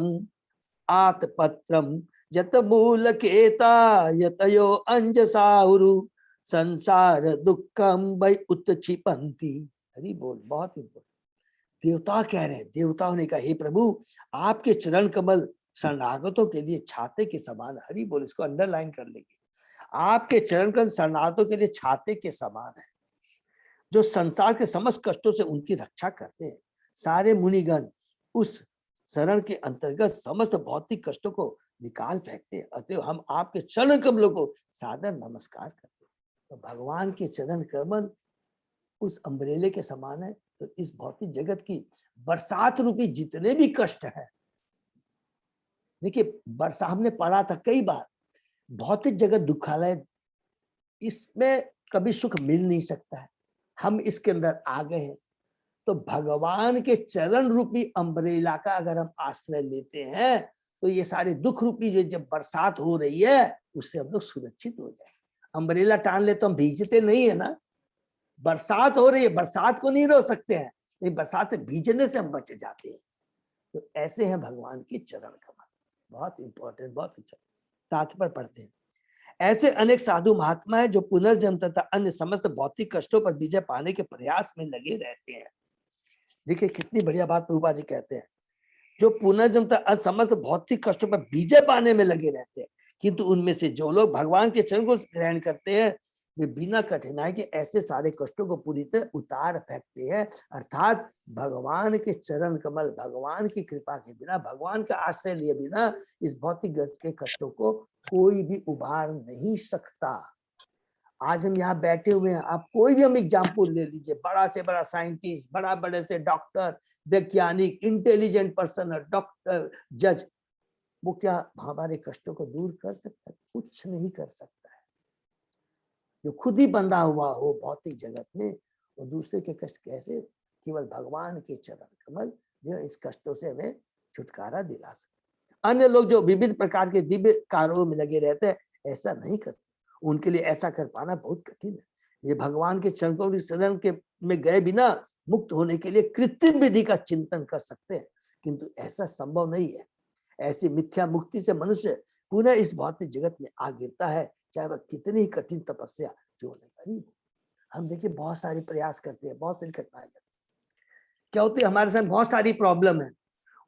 आतपत्रम यत मूल केता यतयो अंजसाउरु संसार दुखम वै उत्क्षिपन्ति। हरि बोल। बहुत इंपॉर्टेंट। देवता कह रहे हैं, देवताओं ने कहा हे प्रभु आपके चरण कमल शरणागतों के लिए छाते के समान। हरि बोल, इसको अंडरलाइन कर लेंगे। आपके चरण कमल शरणागतों के लिए छाते के समान है, जो संसार के समस्त कष्टों से उनकी रक्षा करते हैं। सारे मुनिगण उस शरण के अंतर्गत समस्त भौतिक कष्टों को निकाल फेंकते हैं। अतः हम आपके चरण कमलों को सादर नमस्कार करते हैं। तो भगवान के चरण कमल उस अम्ब्रेले के समान है। तो इस भौतिक जगत की बरसात रूपी जितने भी कष्ट हैं, देखिए बरसात हमने पढ़ा था कई बार, भौतिक जगत दुखालय, इसमें कभी सुख मिल नहीं सकता है। हम इसके अंदर आ गए हैं, तो भगवान के चरण रूपी अम्ब्रेला का अगर हम आश्रय लेते हैं तो ये सारे दुख रूपी जो जब बरसात हो रही है उससे हम लोग सुरक्षित हो जाए। अम्ब्रेला टान ले तो हम भीजते नहीं है ना, बरसात हो रही है, बरसात को नहीं रोक सकते हैं, लेकिन बरसात में भीजने से हम बच जाते हैं। तो ऐसे हैं भगवान के चरण कमल। बहुत इंपॉर्टेंट, बहुत अच्छा। तात्पर्य पढ़ते हैं। ऐसे अनेक साधु महात्मा है जो पुनर्जन्म तथा अन्य समस्त भौतिक कष्टों पर विजय पाने के प्रयास में लगे रहते हैं। देखिए कितनी बढ़िया बात प्रभुपाद जी कहते हैं, जो पुनर्जन्म तथा समस्त भौतिक कष्टों पर विजय पाने में लगे रहते हैं, किंतु उनमें से जो लोग भगवान के चरण को ग्रहण करते हैं वे बिना कठिनाई के ऐसे सारे कष्टों को पूरी तरह उतार फेंकते हैं। अर्थात भगवान के चरण कमल, भगवान की कृपा के बिना, भगवान का आश्रय लिए बिना इस भौतिक जगत के कष्टों को कोई भी उबार नहीं सकता। आज हम यहाँ बैठे हुए हैं, आप कोई भी हम एग्जाम्पल ले लीजिए, बड़ा से बड़ा साइंटिस्ट, बड़े से डॉक्टर, वैज्ञानिक, इंटेलिजेंट पर्सन, डॉक्टर, जज, वो क्या हमारे कष्टों को दूर कर सकता है? कुछ नहीं कर सकता है। जो खुद ही बंधा हुआ हो भौतिक जगत में, वो दूसरे के कष्ट कैसे? केवल भगवान के चरण कमल जो इस कष्टों से हमें छुटकारा दिला सकते। अन्य लोग जो विविध प्रकार के दिव्य कार्यों में लगे रहते हैं, ऐसा नहीं कर सकते। उनके लिए ऐसा कर पाना बहुत कठिन है। ये भगवान के शरण के में गए बिना मुक्त होने के लिए कृत्रिम विधि का चिंतन कर सकते हैं, किंतु ऐसा संभव नहीं है। ऐसी मिथ्या मुक्ति से मनुष्य पुनः इस भौतिक जगत में आ गिरता है, चाहे वह कितनी कठिन तपस्या क्यों न करी। हम देखिए बहुत सारे प्रयास करते हैं, बहुत सारी घटनाएं करते हैं, क्या होती है हमारे साथ बहुत सारी प्रॉब्लम है,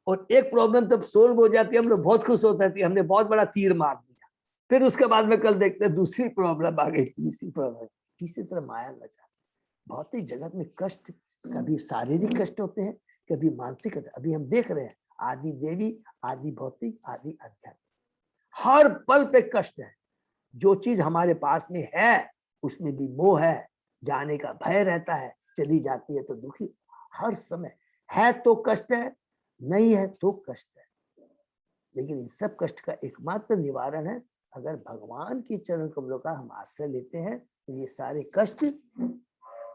और एक प्रॉब्लम तब सोल्व हो जाती है, हम लोग बहुत खुश होते हैं, हमने बहुत बड़ा तीर मार दिया। फिर उसके बाद में कल देखते हैं दूसरी प्रॉब्लम आ गई, तीसरी प्रॉब्लम, इसी तरह माया लगा। भौतिक जगत में कष्ट कभी शारीरिक कष्ट होते हैं, कभी मानसिक। अभी हम देख रहे हैं आदि देवी, आदि भौतिक, आदि आध्यात्मिक, हर पल पे कष्ट है। जो चीज हमारे पास में है उसमें भी मोह है, जाने का भय रहता है, चली जाती है तो दुखी। हर समय है तो कष्ट है, नहीं है तो कष्ट है। लेकिन इन सब कष्ट का एकमात्र निवारण है, अगर भगवान के चरण कमलों का हम आश्रय लेते हैं तो ये सारे कष्ट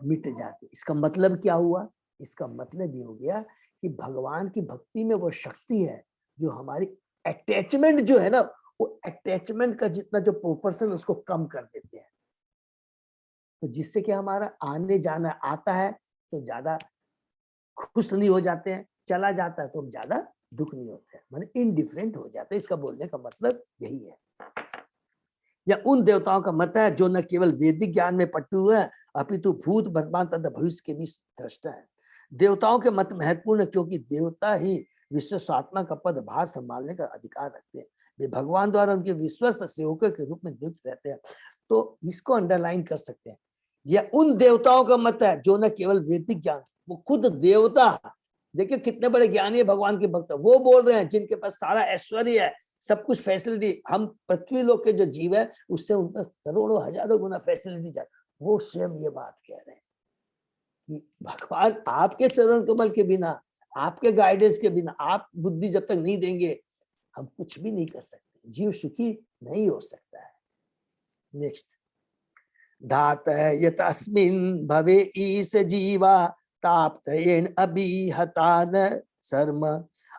मिट जाते। इसका मतलब क्या हुआ? इसका मतलब ये हो गया कि भगवान की भक्ति में वो शक्ति है जो हमारी अटैचमेंट जो है ना, वो अटैचमेंट का जितना जो प्रोपोर्शन उसको कम कर देते हैं। तो जिससे कि हमारा आने जाना आता है तो ज्यादा खुश नहीं हो जाते हैं, चला जाता है तो हम ज्यादा दुख नहीं होते हैं, माने इनडिफरेंट हो जाते हैं। इसका बोलने का मतलब यही है। या उन देवताओं का मत है जो न केवल वैदिक ज्ञान में पट्टू हुए हैं, अपितु भूत वर्तमान तथा भविष्य के भी दृष्टा है। देवताओं के मत महत्वपूर्ण है क्योंकि देवता ही विश्वात्मा का पद भार संभालने का अधिकार रखते हैं। वे भगवान द्वारा उनके विश्वस्त सेवकों के रूप में नियुक्त रहते हैं। तो इसको अंडरलाइन कर सकते हैं। यह उन देवताओं का मत है जो न केवल वैदिक ज्ञान, वो खुद देवता, देखिए कितने बड़े ज्ञानी है भगवान के भक्त, वो बोल रहे हैं जिनके पास सारा ऐश्वर्य है, सब कुछ फैसिलिटी, हम पृथ्वी लोक के जो जीव है उससे उन पर करोड़ों हजारों गुना फैसिलिटी जाए, वो स्वयं ये बात कह रहे हैं कि भगवान आपके चरण कमल के बिना, आपके गाइडेंस के बिना, आप बुद्धि जब तक नहीं देंगे हम कुछ भी नहीं कर सकते, जीव सुखी नहीं हो सकता है। नेक्स्ट, धात यतस्मिन् भवे ईश जीवा ताप्तयेन अभिहतान शर्म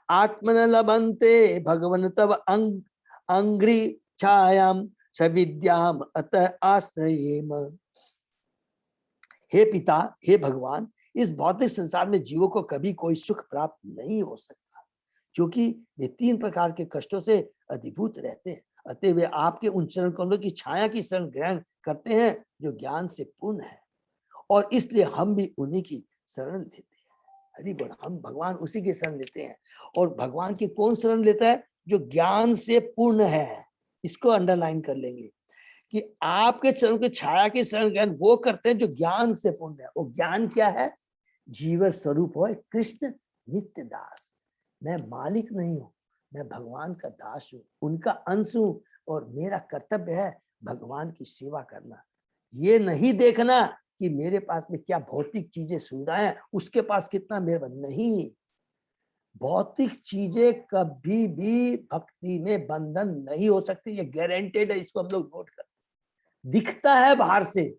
आत्मन लभन्ते भगवन तव अंग्रि छायाम सविद्याम अत आश्रयेम। हे पिता, हे भगवान, इस भौतिक संसार में जीवों को कभी कोई सुख प्राप्त नहीं हो सकता क्योंकि वे 3 प्रकार के कष्टों से अधिभूत रहते हैं। अतः वे आपके उन चरण कमलों की छाया की शरण ग्रहण करते हैं जो ज्ञान से पूर्ण है, और इसलिए हम भी उन्हीं की शरण लेते हैं। हरि बोल, हम भगवान उसी की शरण लेते हैं। और भगवान की कौन शरण लेता है? जो ज्ञान से पूर्ण है। इसको अंडरलाइन कर लेंगे कि आपके चरण की छाया की शरण ग्रहण वो करते हैं जो ज्ञान से पूर्ण है। और ज्ञान क्या है? जीव स्वरूप हो कृष्ण नित्य दास। मैं मालिक नहीं हूं, मैं भगवान का दास हूं, उनका अंश हूं, और मेरा कर्तव्य है भगवान की सेवा करना। ये नहीं देखना कि मेरे पास में क्या भौतिक चीजें सुविधाएं, उसके पास कितना मेरे नहीं। भौतिक चीजें कभी भी भक्ति में बंधन नहीं हो सकती, ये गारंटेड है। इसको हम लोग नोट कर, दिखता है बाहर से,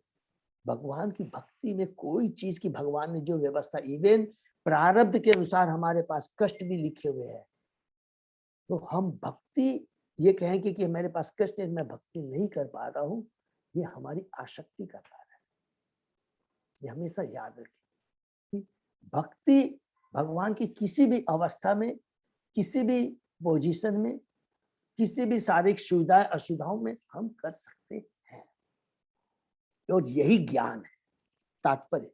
भगवान की भक्ति में कोई चीज की भगवान ने जो व्यवस्था, इवन प्रारब्ध के अनुसार हमारे पास कष्ट भी लिखे हुए हैं। तो हम भक्ति ये कहें कि मेरे पास कष्ट है, मैं भक्ति नहीं कर पा रहा हूं, ये हमारी आसक्ति का कारण है। ये हमेशा याद रखें कि भक्ति भगवान की किसी भी अवस्था में, किसी भी पोजीशन में, किसी भी शारीरिक सुविधा असुविधाओं में हम कर सकते हैं, और यही ज्ञान है। तात्पर्य,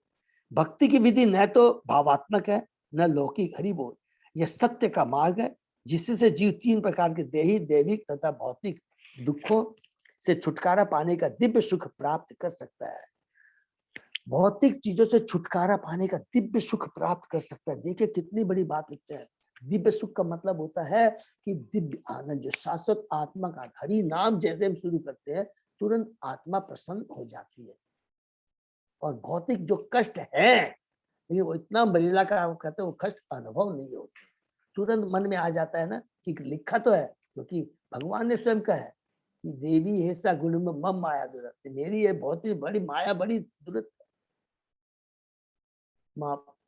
भक्ति की विधि न तो भावात्मक है न लौकिक। हरि बोल, यह सत्य का मार्ग है जिससे जीव 3 प्रकार के देही, दैविक तथा भौतिक दुखों से छुटकारा पाने का दिव्य सुख प्राप्त कर सकता है। भौतिक चीजों से छुटकारा पाने का दिव्य सुख प्राप्त कर सकता है। देखिए कितनी बड़ी बात लिखते हैं। दिव्य सुख का मतलब होता है कि दिव्य आनंद, जो शाश्वत आत्मा का। हरि नाम जैसे हम शुरू करते हैं तुरंत आत्मा प्रसन्न हो जाती है। और भौतिक जो कष्ट है, लेकिन वो इतना बरीला का कहते हैं, वो कष्ट अनुभव नहीं होते, तुरंत मन में आ जाता है ना। कि लिखा तो है, क्योंकि भगवान ने स्वयं कहा है कि देवी ऐसा गुण में मम माया दुरत, मेरी ये बहुत ही बड़ी माया, बड़ी दुरत।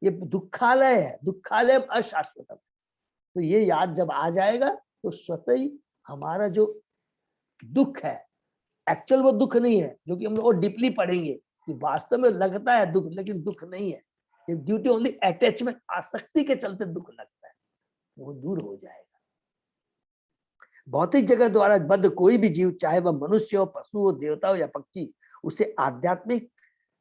ये दुखालय है, दुखालय अशाश्वतम। तो ये याद जब आ जाएगा तो स्वतः ही हमारा जो दुख है, एक्चुअल वो दुख नहीं है, जो कि हम लोग डीपली पढ़ेंगे कि वास्तव में लगता है दुख, लेकिन दुख नहीं है, ये ड्यू टू ओनली अटैचमेंट, आसक्ति के चलते दुख लगता है, वो दूर हो जाएगा। भौतिक जगत द्वारा बद्ध कोई भी जीव, चाहे वह मनुष्य हो, पशु हो, देवता हो या पक्षी, उसे आध्यात्मिक,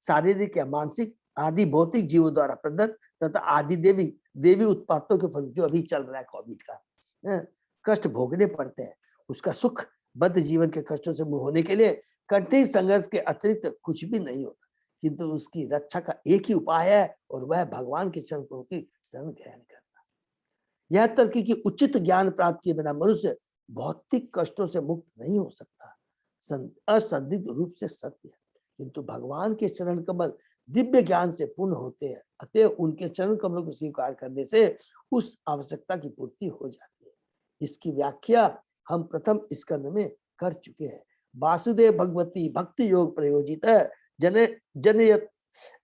शारीरिक या मानसिक आदि भौतिक जीवों द्वारा प्रदत्त तथा आदि देवी उत्पातों के फल, जो अभी चल रहा है कोविड का, कष्ट भोगने पड़ते हैं। उसका सुख बद्ध जीवन के कष्टों से मुक्त होने के लिए कठिन संघर्ष के अतिरिक्त कुछ भी नहीं होता, किंतु उसकी रक्षा का एक ही उपाय है, और वह भगवान के चरण की शरण ग्रहण करना। यह तर्क कि उचित ज्ञान प्राप्त किए बिना मनुष्य भौतिक कष्टों से मुक्त नहीं हो सकता, असंदिग्ध रूप से सत्य है। किंतु भगवान के चरण कमल दिव्य ज्ञान से पूर्ण होते हैं, अतः उनके चरण कमलों को स्वीकार करने से उस आवश्यकता की पूर्ति हो जाती है। इसकी व्याख्या हम प्रथम स्कंद में कर चुके हैं। वासुदेव भगवती भक्ति योग प्रयोजित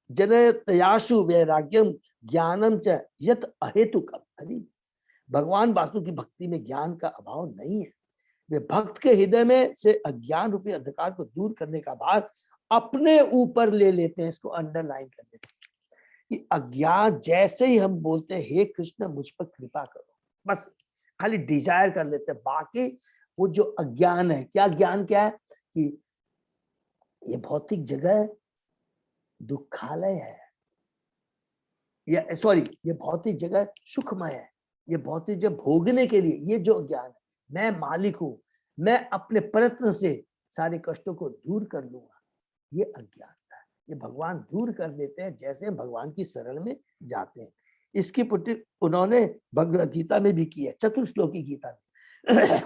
जनयतयाशु वैराग्यम ज्ञानम च यत अहेतुकम। भगवान वासु की भक्ति में ज्ञान का अभाव नहीं है। वे भक्त के हृदय में से अज्ञान रूपी अंधकार को दूर करने का भार अपने ऊपर ले लेते हैं। इसको अंडरलाइन कर देते हैं कि अज्ञान, जैसे ही हम बोलते हैं हे कृष्ण मुझ पर कृपा करो, बस खाली डिजायर कर लेते हैं। बाकी वो जो अज्ञान है, क्या ज्ञान क्या है कि ये भौतिक जगह दुखालय है, या सॉरी ये भौतिक जगह सुखमय है, ये भौतिक जगह भोगने के लिए, ये जो ज्ञान है, मैं मालिक हूं, मैं अपने प्रयत्न से सारे कष्टों को दूर कर लूंगा, ये अज्ञानता है। ये भगवान दूर कर देते हैं जैसे भगवान की शरण में जाते हैं। इसकी पुष्टि उन्होंने भगवद गीता में भी की है, चतुर्श्लोकी गीता में।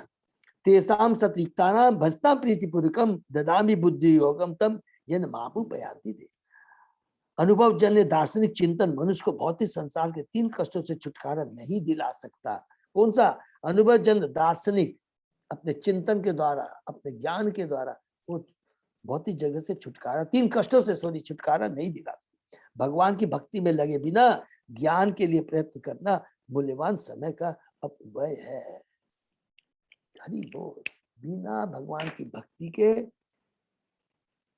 तेसाम सतयुक्तानां भजता प्रीतिपूर्वकम ददामि बुद्धि योगम तम येन मामुपयान्ति ते। अनुभव जन्य दार्शनिक चिंतन मनुष्य को भौतिक संसार के 3 कष्टों से छुटकारा नहीं दिला सकता। कौन सा? अनुभव जन्य दार्शनिक, अपने चिंतन के द्वारा, अपने ज्ञान के द्वारा वो भौतिक जगत से छुटकारा, 3 कष्टों से छुटकारा नहीं दिला सकता। भगवान की भक्ति में लगे बिना ज्ञान के लिए प्रयत्न करना मूल्यवान समय का अपव्यय है। हरि बोल। बिना भगवान की भक्ति के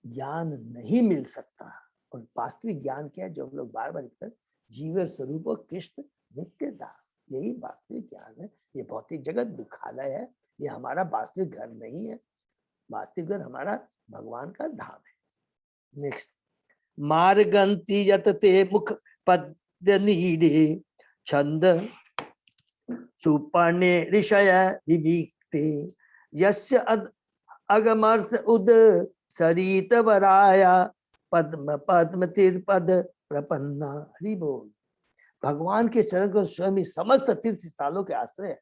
ज्ञान नहीं मिल सकता। और वास्तविक ज्ञान क्या है, जो हम लोग बार बार लिखते हैं, जीव स्वरूप कृष्ण नित्य दास, यही वास्तविक ज्ञान है। ये भौतिक जगत दुखालय है, ये हमारा वास्तविक घर नहीं है। वास्तविक घर हमारा भगवान का धाम है। नेक्स्ट, मार्गंति यतते मुख पद्य नीडे छंद सुपर्णे ऋषय विविक्ते यस्य अगमर्ष उद सरित वराया पद्म पद्म तीर्थ पद प्रपन्ना। हरि बोल। भगवान के चरण को स्वयं समस्त तीर्थ स्थलों के आश्रय है।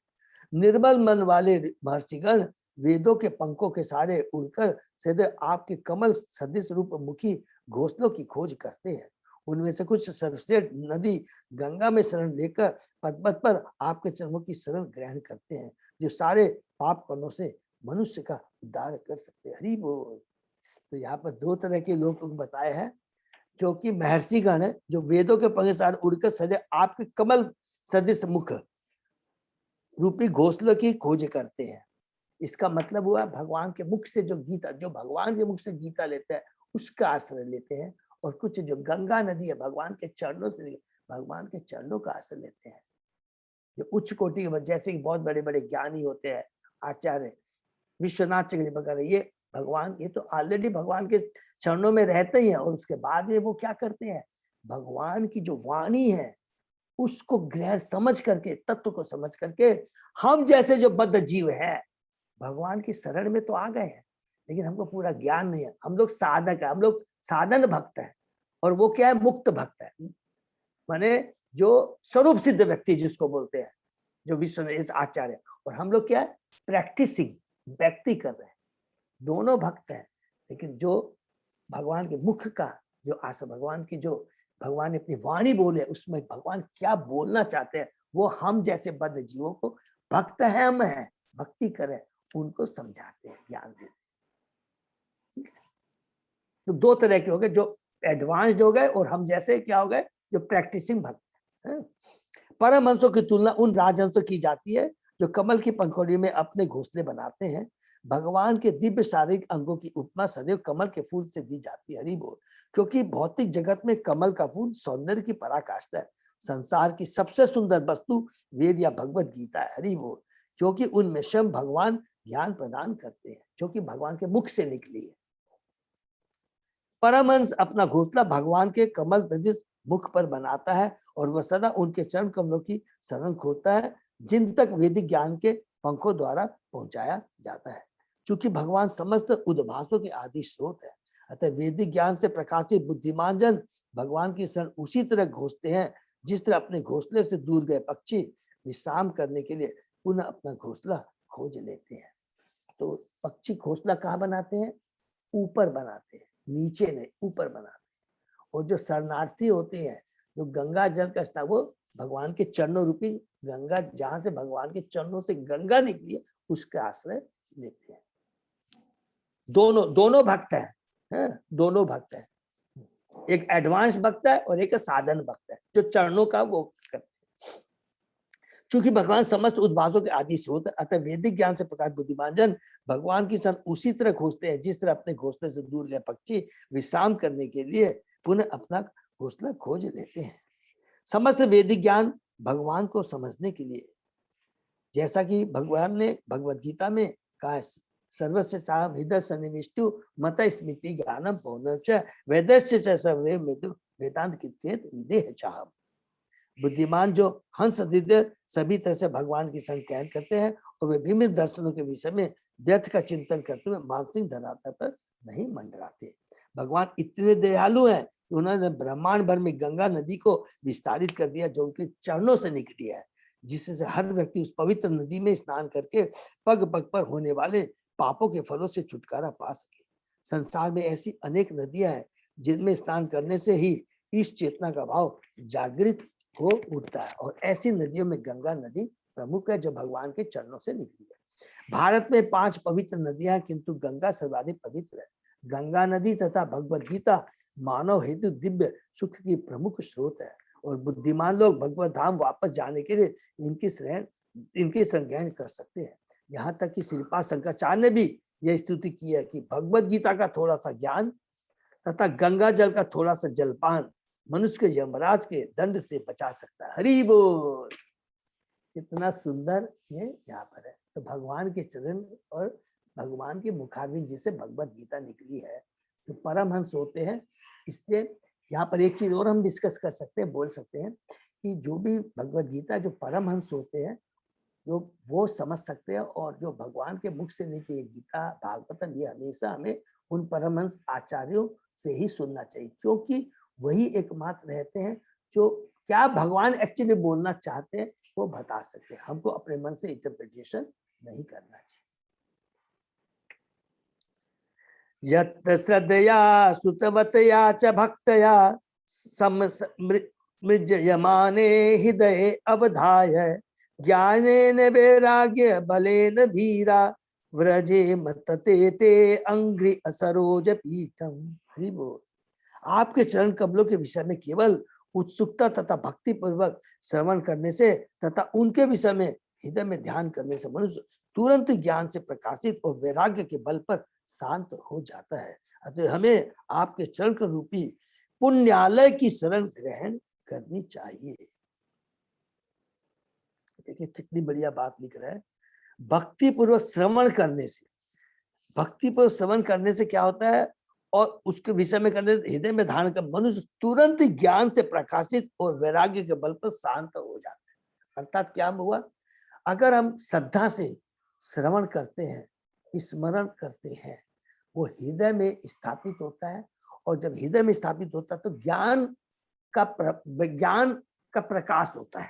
निर्मल मन वाले महर्षिगण वेदों के पंखों के सारे उड़कर सीधे आपके कमल सदृश रूप मुखी घोंसलों की खोज करते हैं। उनमें से कुछ सर्वश्रेष्ठ नदी गंगा में शरण लेकर पद्मत पर आपके चरणों की शरण ग्रहण करते हैं, जो सारे पाप कर्मों से मनुष्य का उद्धार कर सकते हैं। हरि बोल। तो यहाँ पर 2 तरह के लोग बताए हैं, जो कि महर्षिगण है, जो वेदों के पंख सारे उड़कर सदैव आपके कमल सदृश मुख रूपी घोंसलों की खोज करते हैं। इसका मतलब हुआ भगवान के मुख से जो गीता, जो भगवान के मुख से गीता लेते हैं उसका आश्रय लेते हैं। और कुछ जो गंगा नदी है भगवान के चरणों से, भगवान के चरणों का आश्रय लेते हैं। जो उच्च कोटि के, जैसे कि बहुत बड़े बड़े ज्ञानी होते हैं, आचार्य विश्वनाथ चक्रवर्ती वगैरह, ये भगवान, ये तो ऑलरेडी भगवान के चरणों में रहते ही हैं। और उसके बाद में वो क्या करते हैं, भगवान की जो वाणी है उसको ग्रहण समझ करके, तत्व को समझ करके, हम जैसे जो बद्ध जीव है भगवान की शरण में तो आ गए हैं, लेकिन हमको पूरा ज्ञान नहीं है। हम लोग साधक है, हम लोग साधन भक्त है, और वो क्या है, मुक्त भक्त है, माने जो स्वरूप सिद्ध व्यक्ति जिसको बोलते हैं, जो विश्व इस आचार्य। और हम लोग क्या है, प्रैक्टिसिंग व्यक्ति कर रहे हैं, दोनों भक्त हैं। लेकिन जो भगवान के मुख का जो आशा, भगवान की जो भगवान ने अपनी वाणी बोले, उसमें भगवान क्या बोलना चाहते हैं, वो हम जैसे बद्ध जीवों को, भक्त है हम हैं, भक्ति करें, उनको समझाते हैं, ज्ञान देते हैं। तो दो तरह के हो गए, जो एडवांस्ड हो गए, और हम जैसे क्या हो गए, जो प्रैक्टिसिंग भक्त हैं। परमहंसों की तुलना उन राजहंसों की जाती है जो कमल की पंखुड़ी में अपने घोंसले बनाते हैं। भगवान के दिव्य शारीरिक अंगों की उपमा सदैव कमल के फूल से दी जाती है, हरि बोल। क्योंकि भौतिक जगत में कमल का फूल सौंदर्य की पराकाष्ठा है। संसार की सबसे सुंदर वस्तु वेद या भगवत गीता है, हरि बोल। क्योंकि उनमें स्वयं भगवान ज्ञान प्रदान करते हैं, जो कि भगवान के मुख से निकली है। परमहंस अपना घोंसला भगवान के कमल दजित मुख पर बनाता है, और वह सदा उनके चरण कमलों की शरण खोता है, जिन तक वैदिक ज्ञान के पंखों द्वारा पहुंचाया जाता है। चूंकि भगवान समस्त उद्भासों के आदि स्रोत है, अतः वैदिक ज्ञान से प्रकाशित बुद्धिमान जन भगवान की शरण उसी तरह घोंसते हैं, जिस तरह अपने घोंसले से दूर गए पक्षी विश्राम करने के लिए पुनः अपना घोंसला खोज लेते हैं। तो पक्षी घोंसला कहाँ बनाते हैं, ऊपर बनाते हैं, नीचे नहीं, ऊपर बनाते हैं। और जो शरणार्थी होते हैं, जो गंगा जल का स्नान, वो भगवान के चरणों रूपी गंगा, जहां से भगवान के चरणों से गंगा निकली है, उसका आश्रय लेते हैं। दोनों दोनों भक्त हैं, दोनों भक्त हैं। एक एडवांस भक्त है और एक साधन भक्त है, जो चरणों का वो करते हैं। चूंकि भगवान समस्त उद्भासों के आदि स्रोत, अतः वैदिक ज्ञान से प्रकाश बुद्धिमान जन भगवान की शरण उसी तरह खोजते हैं, जिस तरह अपने घोंसले से दूर गए पक्षी विश्राम करने के लिए पुनः अपना घोंसला खोज लेते हैं। समस्त वैदिक ज्ञान भगवान को समझने के लिए, जैसा कि भगवान ने भगवत गीता में कहा, सर्वस्य चाह हृदय सन्निविष्टु मत स्मृति ज्ञानम पौनश्च वेदस्य च सर्वे वेदांत कृत विदेह चाह। बुद्धिमान जो हंस हृदय सभी तरह से भगवान की संज्ञान करते हैं, और वे विभिन्न दर्शनों के विषय में व्यर्थ का चिंतन करते हुए मानसिक धरातल पर नहीं मंडराते। भगवान इतने दयालु हैं कि उन्होंने ब्रह्मांड भर में गंगा नदी को विस्तारित कर दिया, जो उनके चरणों से निकली है, जिससे हर व्यक्ति उस पवित्र नदी में स्नान करके पग पग पर होने वाले पापों के फलों से छुटकारा पा सके। संसार में ऐसी अनेक नदियां हैं जिनमें स्नान करने से ही इस चेतना का भाव जागृत हो उठता है, और ऐसी नदियों में गंगा नदी प्रमुख है, जो भगवान के चरणों से निकली है। भारत में 5 पवित्र नदियां, किंतु गंगा सर्वाधिक पवित्र है। गंगा नदी तथा भगवत गीता मानव हेतु दिव्य सुख की प्रमुख स्रोत है, और बुद्धिमान लोग भगवत धाम वापस जाने के लिए इनकी संज्ञान कर सकते हैं। यहाँ तक कि श्रीपाद शंकराचार्य ने भी यह स्तुति की है कि भगवत गीता का थोड़ा सा ज्ञान तथा गंगा जल का थोड़ा सा जलपान मनुष्य के यमराज के दंड से बचा सकता है, हरि बोल। कितना सुंदर ये यहाँ पर है। तो भगवान के चरण और भगवान के मुखारविंद जिसे भगवत गीता निकली है, तो परमहंस होते हैं। इसलिए यहाँ पर एक चीज और हम डिस्कस कर सकते हैं, बोल सकते हैं कि जो भी भगवत गीता जो परमहंस होते हैं, जो वो समझ सकते हैं, और जो भगवान के मुख से निकली गीता भागवतम, ये हमेशा हमें उन परमहंस आचार्यों से ही सुनना चाहिए, क्योंकि वही एकमात्र रहते हैं जो क्या भगवान एक्चुअली बोलना चाहते हैं वो बता सकते हैं। हमको अपने मन से इंटरप्रिटेशन नहीं करना चाहिए। यत्र श्रद्धया सुतवतया च भक्तया मृज्यमाने हृदये अवधाय ज्ञानेन वैराग्य बलेन धीरा व्रजे मतते ते अंघ्रि सरोज पीठम, हरि बोल। आपके चरण कमलों के विषय में केवल उत्सुकता तथा भक्ति पूर्वक श्रवण करने से तथा उनके विषय में हृदय में ध्यान करने से मनुष्य तुरंत ज्ञान से प्रकाशित और वैराग्य के बल पर शांत हो जाता है। अतः हमें आपके चरण रूपी पुण्यालय की शरण ग्रहण करनी चाहिए। देखिए कितनी बढ़िया बात लिख रहा है। भक्ति पूर्वक श्रवण करने से, भक्ति पूर्वक श्रवण करने से क्या होता है, और उसके विषय में करने हृदय में धारण कर मनुष्य तुरंत ज्ञान से प्रकाशित और वैराग्य के बल पर शांत हो जाता है। अर्थात क्या हुआ, अगर हम श्रद्धा से श्रवण करते हैं, स्मरण करते हैं, वो हृदय में स्थापित होता है, और जब हृदय में स्थापित होता है तो ज्ञान का प्रकाश होता है।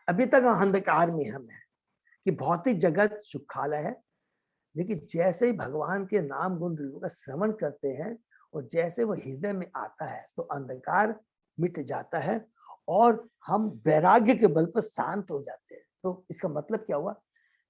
अभी तक हम अंधकार में हम हैं कि भौतिक जगत सुखालय है, लेकिन जैसे ही भगवान के नाम गुण का श्रवण करते हैं और जैसे वो हृदय में आता है तो अंधकार मिट जाता है और हम वैराग्य के बल पर शांत हो जाते हैं। तो इसका मतलब क्या हुआ,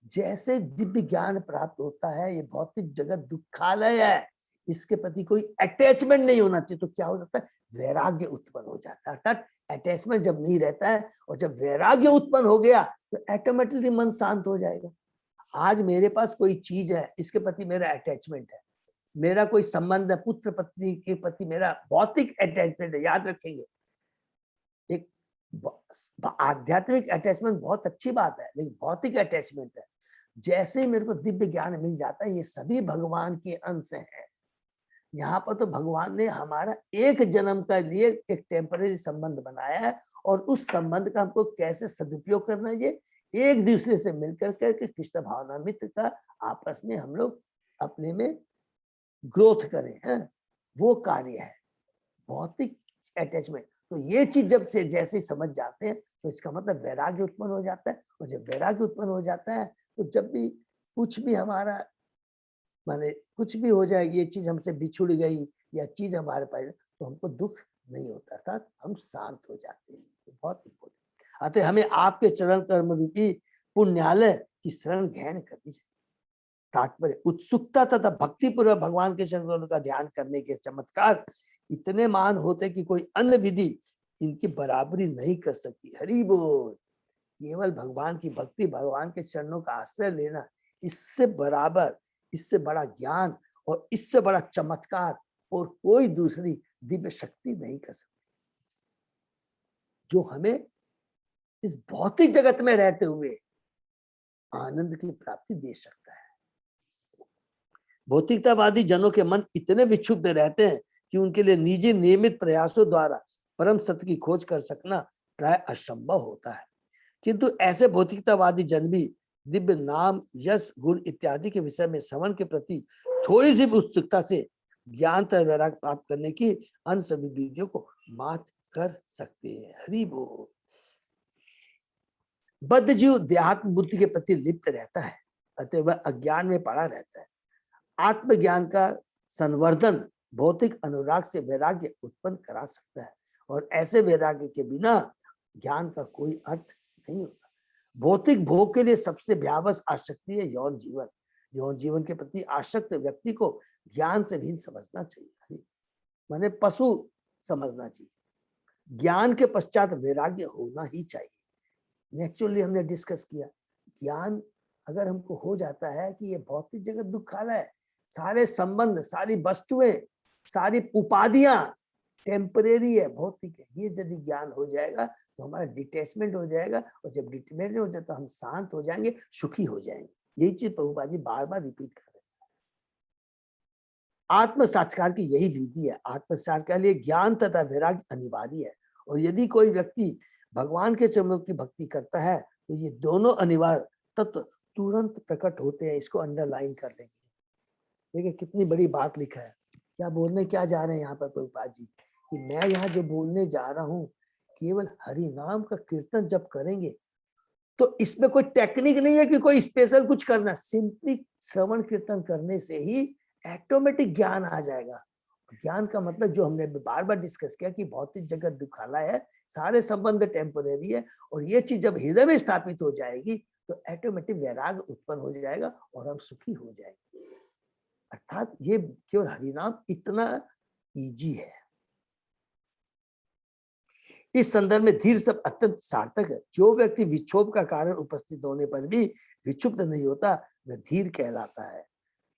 जैसे दिव्य ज्ञान प्राप्त होता है, ये भौतिक जगत दुखालय है, इसके प्रति कोई अटैचमेंट नहीं होना चाहिए, तो क्या हो जाता है, वैराग्य उत्पन्न हो जाता है। अर्थात अटैचमेंट जब नहीं रहता है और जब वैराग्य उत्पन्न हो गया तो ऑटोमेटिकली मन शांत हो जाएगा। आज मेरे पास कोई चीज है, इसके प्रति मेरा अटैचमेंट है, मेरा कोई संबंध है, पुत्र पत्नी के प्रति मेरा भौतिक अटैचमेंट है। याद रखेंगे, एक आध्यात्मिक अटैचमेंट बहुत अच्छी बात है, लेकिन भौतिक अटैचमेंट है। जैसे ही मेरे को दिव्य ज्ञान मिल जाता है, ये सभी भगवान के अंश हैं। यहाँ पर तो भगवान ने हमारा एक जन्म का लिए एक टेम्पररी संबंध बनाया है, और उस संबंध का हमको कैसे सदुपयोग करना है, ये एक दूसरे से मिलकर करके कृष्ण भावनामृत का आपस में हम लोग अपने में ग्रोथ करें, हैं, वो कार्य है भौतिक अटैचमेंट। तो ये चीज जब से जैसे ही समझ जाते हैं तो इसका मतलब वैराग्य उत्पन्न हो जाता है, और जब वैराग्य उत्पन्न हो जाता है तो जब भी कुछ भी हमारा माने कुछ भी हो जाए, ये चीज हमसे बिछुड़ गई या चीज हमारे पास, तो हमको दुख नहीं होता था, हम शांत हो जाते हैं। तो बहुत इंपॉर्टेंट। अतः हमें आपके चरण कर्म रूपी पुण्यालय की शरण ग्रहण करनी चाहिए। तात्पर्य, उत्सुकता तथा भक्ति पूर्वक भगवान के चरणों का ध्यान करने के चमत्कार इतने मान होते कि कोई अन्य विधि इनकी बराबरी नहीं कर सकती। हरि बोल। केवल भगवान की भक्ति, भगवान के चरणों का आश्रय लेना, इससे बराबर, इससे बड़ा ज्ञान और इससे बड़ा चमत्कार और कोई दूसरी दिव्य शक्ति नहीं कर सकती, जो हमें इस भौतिक जगत में रहते हुए आनंद की प्राप्ति दे सकता है। भौतिकतावादी जनों के मन इतने विक्षुब्ध रहते हैं कि उनके लिए निजी नियमित प्रयासों द्वारा परम सत्य की खोज कर सकना प्राय असंभव होता है। किंतु ऐसे भौतिकतावादी जन भी दिव्य नाम, यश, गुण इत्यादि के विषय में श्रवण के प्रति थोड़ी सी उत्सुकता से ज्ञान तथा वैराग्य प्राप्त करने की अन्य सभी विधियों को मात कर सकते हैं। हरि बोल। बद्ध जीव देहात्म बुद्धि के प्रति लिप्त रहता है, अतः वह अज्ञान में पड़ा रहता है। आत्मज्ञान का संवर्धन भौतिक अनुराग से वैराग्य उत्पन्न करा सकता है, और ऐसे वैराग्य के बिना ज्ञान का कोई अर्थ नहीं होता। भौतिक भोग के लिए सबसे भयावह आसक्ति है यौन जीवन। यौन जीवन के प्रति आसक्त व्यक्ति को ज्ञान से भिन्न समझना चाहिए, माने पशु समझना चाहिए। ज्ञान के पश्चात वैराग्य होना ही चाहिए। नेचुरली हमने डिस्कस किया, ज्ञान अगर हमको हो जाता है कि ये भौतिक जगत दुखालय है, सारे संबंध, सारी वस्तुएं, सारी उपाधियां टेम्परेरी है, भौतिक है, ये यदि ज्ञान हो जाएगा तो हमारा डिटैचमेंट हो जाएगा, और जब डिटैचमेंट हो जाए तो हम शांत हो जाएंगे, सुखी हो जाएंगे। यही चीज प्रभुपाद जी बार बार रिपीट कर रहे हैं। आत्म साक्षात्कार की यही विधि है। आत्म साक्षात्कार के लिए ज्ञान तथा वैराग्य अनिवार्य है, और यदि कोई व्यक्ति भगवान के चरणों की भक्ति करता है तो ये दोनों अनिवार्य तत्व तुरंत प्रकट होते हैं। इसको अंडरलाइन कर लेंगे। देखिए कितनी बड़ी बात लिखा है, क्या बोलने क्या जा रहे हैं यहाँ पर प्रभुपाद जी, कि मैं यहाँ जो बोलने जा रहा हूँ, केवल हरि नाम का कीर्तन जब करेंगे तो इसमें कोई टेक्निक नहीं है कि कोई स्पेशल कुछ करना, सिंपली श्रवण कीर्तन करने से ही ऑटोमेटिक ज्ञान आ जाएगा। ज्ञान का मतलब जो हमने बार बार डिस्कस किया कि भौतिक जगत दुखालय है, सारे संबंध टेम्परेरी है, और ये चीज जब हृदय में स्थापित हो जाएगी तो ऑटोमेटिक वैराग्य उत्पन्न हो जाएगा और हम सुखी हो जाएंगे। अर्थात ये केवल हरिनाम इतना इजी है। इस संदर्भ में धीर सब अत्यंत सार्थक है। जो व्यक्ति विक्षोभ का कारण उपस्थित होने पर भी विक्षुब्ध नहीं होता, वह धीर कहलाता है।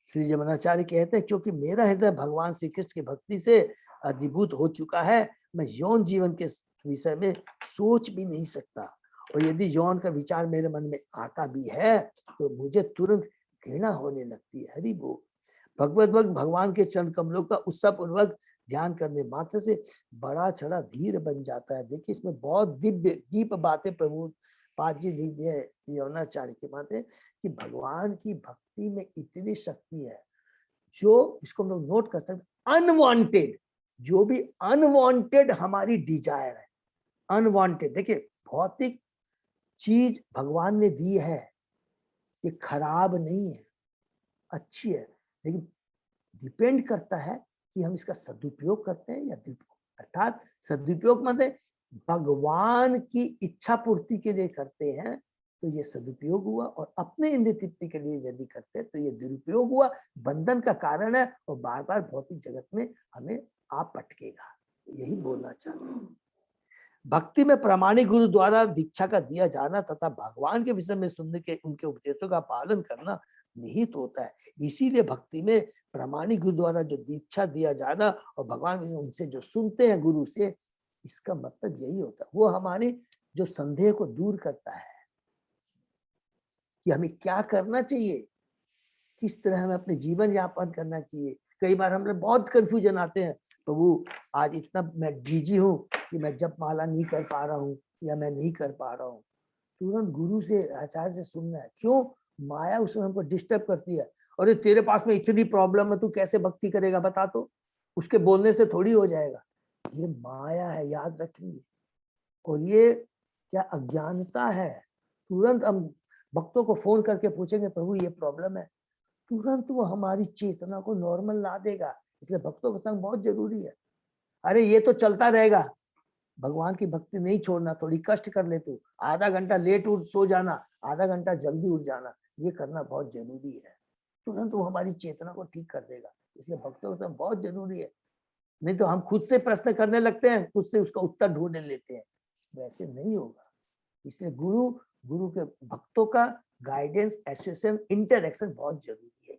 श्री जमनाचार्य कहते हैं, क्योंकि मेरा हृदय भगवान श्री कृष्ण की भक्ति से अधिभूत हो चुका है, मैं यौन जीवन के विषय में सोच भी नहीं सकता, और यदि यौन का विचार मेरे मन में आता भी है तो मुझे तुरंत घृणा होने लगती है। हरि बोल। भगवत भक्त भगवान के चरण कमलों का उत्साह पूर्वक ध्यान करने मात्र से बड़ा छड़ा धीर बन जाता है। देखिए इसमें बहुत दिव्य दीप बातें प्रभु पाद जी लिख दिए यौनाचार्य के माते, कि भगवान की भक्ति में इतनी शक्ति है। जो इसको हम लोग नोट कर सकते, अनवांटेड, जो भी अनवांटेड हमारी डिजायर है, अनवांटेड, देखिए भौतिक चीज भगवान ने दी है, ये खराब नहीं है, अच्छी है, लेकिन डिपेंड करता है कि हम इसका सदुपयोग करते हैं या दुरुपयोग। अर्थात सदुपयोग मतलब भगवान की इच्छा पूर्ति के लिए करते हैं तो ये सदुपयोग हुआ, और अपने इंद्रिय तृप्ति के लिए यदि करते हैं तो ये दुरुपयोग हुआ, बंधन का कारण है, और बार बार भौतिक जगत में हमें आप पटकेगा। यही बोलना चाहते हैं। भक्ति में प्रामाणिक गुरु द्वारा दीक्षा का दिया जाना तथा भगवान के विषय में सुनने के उनके उपदेशों का पालन करना निहित होता है। इसीलिए भक्ति में प्रामाणिक गुरु द्वारा जो दीक्षा दिया जाना और भगवान उनसे जो सुनते हैं गुरु से, इसका मतलब यही होता है, वो हमारे जो संदेह को दूर करता है कि हमें क्या करना चाहिए, किस तरह हमें अपने जीवन यापन करना चाहिए। कई बार हम लोग बहुत कंफ्यूजन आते हैं, प्रभु आज इतना मैं बिजी हूँ कि मैं जप माला नहीं कर पा रहा हूँ या मैं नहीं कर पा रहा हूँ। तुरंत गुरु से, आचार्य से सुनना है। क्यों? माया उसमें हमको डिस्टर्ब करती है। अरे तेरे पास में इतनी प्रॉब्लम है, तू कैसे भक्ति करेगा बता तो? उसके बोलने से थोड़ी हो जाएगा। ये माया है, याद रखेंगे। और ये क्या अज्ञानता है। तुरंत हम भक्तों को फोन करके पूछेंगे प्रभु ये प्रॉब्लम है, तुरंत वो हमारी चेतना को नॉर्मल ला देगा। इसलिए भक्तों का संग बहुत जरूरी है। अरे ये तो चलता रहेगा, भगवान की भक्ति नहीं छोड़ना, थोड़ी कष्ट कर ले तू, आधा घंटा लेट उठ सो जाना, आधा घंटा जल्दी उठ जाना, ये करना बहुत जरूरी है। तुरंत वो हमारी चेतना को ठीक कर देगा। इसलिए भक्तों का संग बहुत जरूरी है। नहीं तो हम खुद से प्रश्न करने लगते हैं, खुद से उसका उत्तर ढूंढ लेते हैं, वैसे नहीं होगा। इसलिए गुरु के भक्तों का गाइडेंस, एसोसिएशन, इंटरेक्शन बहुत जरूरी है।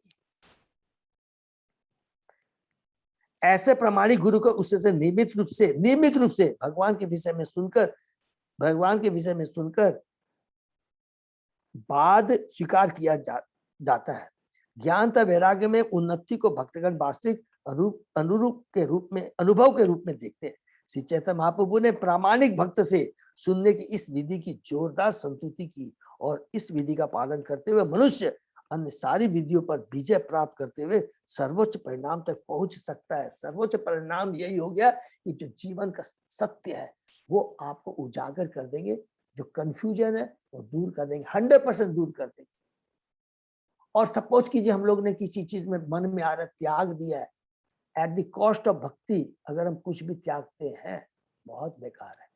ऐसे प्रामाणिक गुरु को उससे नियमित रूप से भगवान के विषय में सुनकर बाद स्वीकार किया जाता है। ज्ञान तथा वैराग्य में उन्नति को भक्तगण वास्तविक अनुभव के रूप में देखते हैं। श्री चैतन्य महाप्रभु ने प्रामाणिक भक्त से सुनने की इस विधि की जोरदार संतुति की, और इस विधि का पालन करते हुए मनुष्य अन्य सारी विधियों पर विजय प्राप्त करते हुए सर्वोच्च परिणाम तक पहुंच सकता है। सर्वोच्च परिणाम यही हो गया कि जो जीवन का सत्य है वो आपको उजागर कर देंगे, जो कंफ्यूजन है वो दूर कर देंगे, 100% दूर कर देंगे। और सपोज कीजिए हम लोग ने किसी चीज में मन में आ रहा त्याग दिया है, एट द कॉस्ट ऑफ भक्ति अगर हम कुछ भी त्यागते हैं बहुत बेकार है।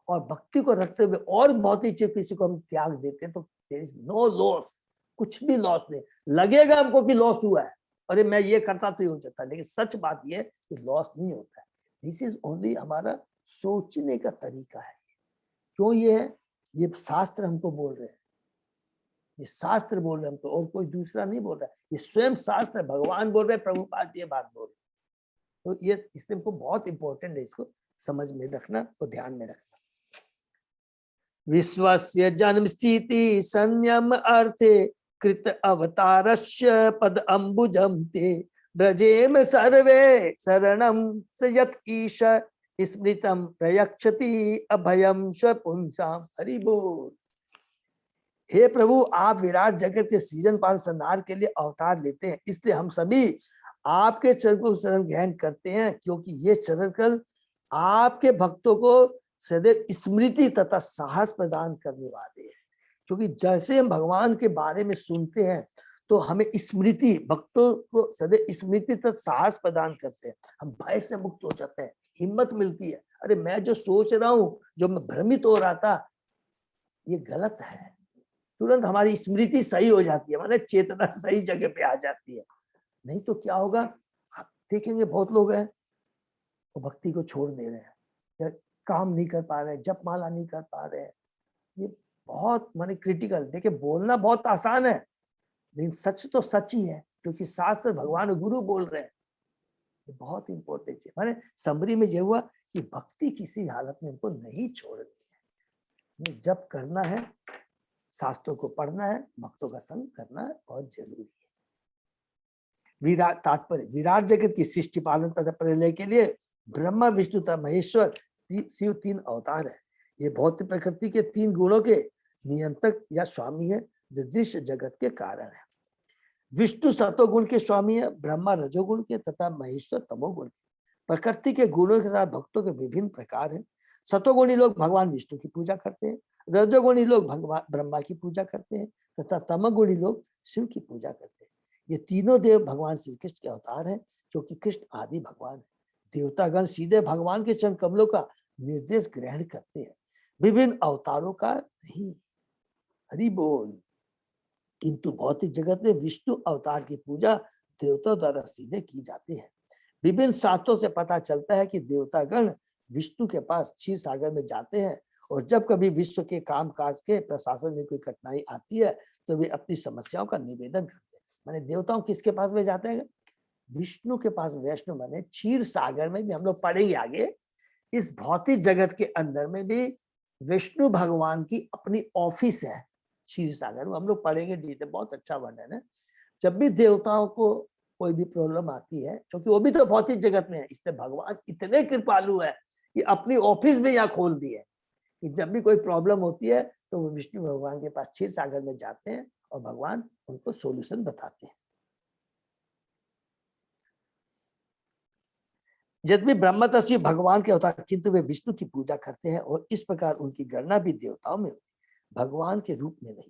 और भक्ति को रखते हुए और बहुत ही चीज किसी को हम त्याग देते हैं तो देयर इज नो लॉस, कुछ भी लॉस नहीं। लगेगा हमको कि लॉस हुआ है, अरे मैं ये करता तो ही हो जाता, लेकिन सच बात ये है कि लॉस नहीं होता है। दिस इज ओनली हमारा सोचने का तरीका है। क्यों ये है? ये शास्त्र हमको बोल रहे हैं, ये शास्त्र बोल रहे हैं हमको, और कोई दूसरा नहीं बोल रहा है। ये स्वयं शास्त्र, भगवान बोल रहे हैं, प्रभुपाद ये बात बोल रहे हैं। तो ये इसलिए हमको बहुत इंपॉर्टेंट है इसको समझ में रखना और ध्यान में रखना। विश्वस्य जन्म स्थिति संयम अर्थे कृत अवतारस्य पद अम्बुजम ते ब्रजेम सर्वे शरणम सयत ईश स्मृतम प्रयक्षति अभयम स्वपुंसाम। हरि बोल। हे प्रभु, आप विराट जगत के सृजन पालन संहार के लिए अवतार लेते हैं, इसलिए हम सभी आपके चरण को शरण ग्रहण करते हैं, क्योंकि ये चरण कल आपके भक्तों को सदैव स्मृति तथा साहस प्रदान करने वाले हैं। क्योंकि जैसे हम भगवान के बारे में सुनते हैं तो हमें स्मृति, भक्तों को सदैव स्मृति तथा साहस प्रदान करते हैं। हम भय से मुक्त हो जाते हैं, हिम्मत मिलती है। अरे मैं जो सोच रहा हूँ, जो मैं भ्रमित हो रहा था, ये गलत है। तुरंत हमारी स्मृति सही हो जाती है, माने चेतना सही जगह पे आ जाती है। नहीं तो क्या होगा, आप देखेंगे बहुत लोग हैं वो तो भक्ति को छोड़ दे रहे हैं, या काम नहीं कर पा रहे, जप माला नहीं कर पा रहे हैं। ये बहुत माने क्रिटिकल। देखिए बोलना बहुत आसान है, लेकिन सच तो सच ही है, क्योंकि शास्त्र भगवान गुरु बोल रहे हैं। ये बहुत इंपॉर्टेंट है। माने समरी में ये हुआ कि भक्ति किसी हालत में हमको नहीं छोड़नी है। जब करना है, शास्त्रों को पढ़ना है, भक्तों का संग करना है, बहुत जरूरी है। विराट तात्पर्य, विराट जगत की सृष्टि पालन तथा प्रलय के लिए ब्रह्मा विष्णु तथा महेश्वर शिव 3 अवतार है। ये भौतिक प्रकृति के 3 गुणों के नियंत्रक या स्वामी है, जो दृश्य जगत के कारण है। विष्णु सतोगुण के स्वामी है, ब्रह्मा रजोगुण के तथा महेश्वर तमोगुण के। प्रकृति के गुणों के साथ भक्तों के विभिन्न प्रकार हैं। सतोगुणी लोग भगवान विष्णु की पूजा करते हैं, रजोगुणी लोग भगवान ब्रह्मा की पूजा करते हैं तथा तमोगुणी लोग शिव की पूजा करते हैं। ये तीनों देव भगवान श्री कृष्ण के अवतार हैं, क्योंकि कृष्ण आदि भगवान है। देवतागण सीधे भगवान के चरण कमलों का निर्देश ग्रहण करते हैं, विभिन्न अवतारों का नहीं। हरि बोल। किंतु भौतिक जगत में विष्णु अवतार की पूजा देवताओं द्वारा सीधे की जाती है। विभिन्न शास्त्रों से पता चलता है कि देवतागण विष्णु के पास क्षीर सागर में जाते हैं, और जब कभी विश्व के काम काज के प्रशासन में कोई कठिनाई आती है तो वे अपनी समस्याओं का निवेदन करते हैं। माने देवताओं किसके पास में जाते हैं? विष्णु के पास। वैष्णव माने क्षीर सागर में भी हम लोग पढ़ेंगे आगे। इस भौतिक जगत के अंदर में भी विष्णु भगवान की अपनी ऑफिस है क्षीर सागर में, हम लोग पढ़ेंगे डिटेल, बहुत अच्छा वर्णन है। जब भी देवताओं को कोई भी प्रॉब्लम आती है, क्योंकि वो भी तो भौतिक जगत में है, इसलिए भगवान इतने कृपालु है कि अपनी ऑफिस में यहाँ खोल दी है कि जब भी कोई प्रॉब्लम होती है तो वो विष्णु भगवान के पास क्षीर सागर में जाते हैं और भगवान उनको सॉल्यूशन बताते हैं। यद्यपि ब्रह्मा तथा भगवान के अवतार, किंतु वे विष्णु की पूजा करते हैं और इस प्रकार उनकी गणना भी देवताओं में होती, भगवान के रूप में नहीं।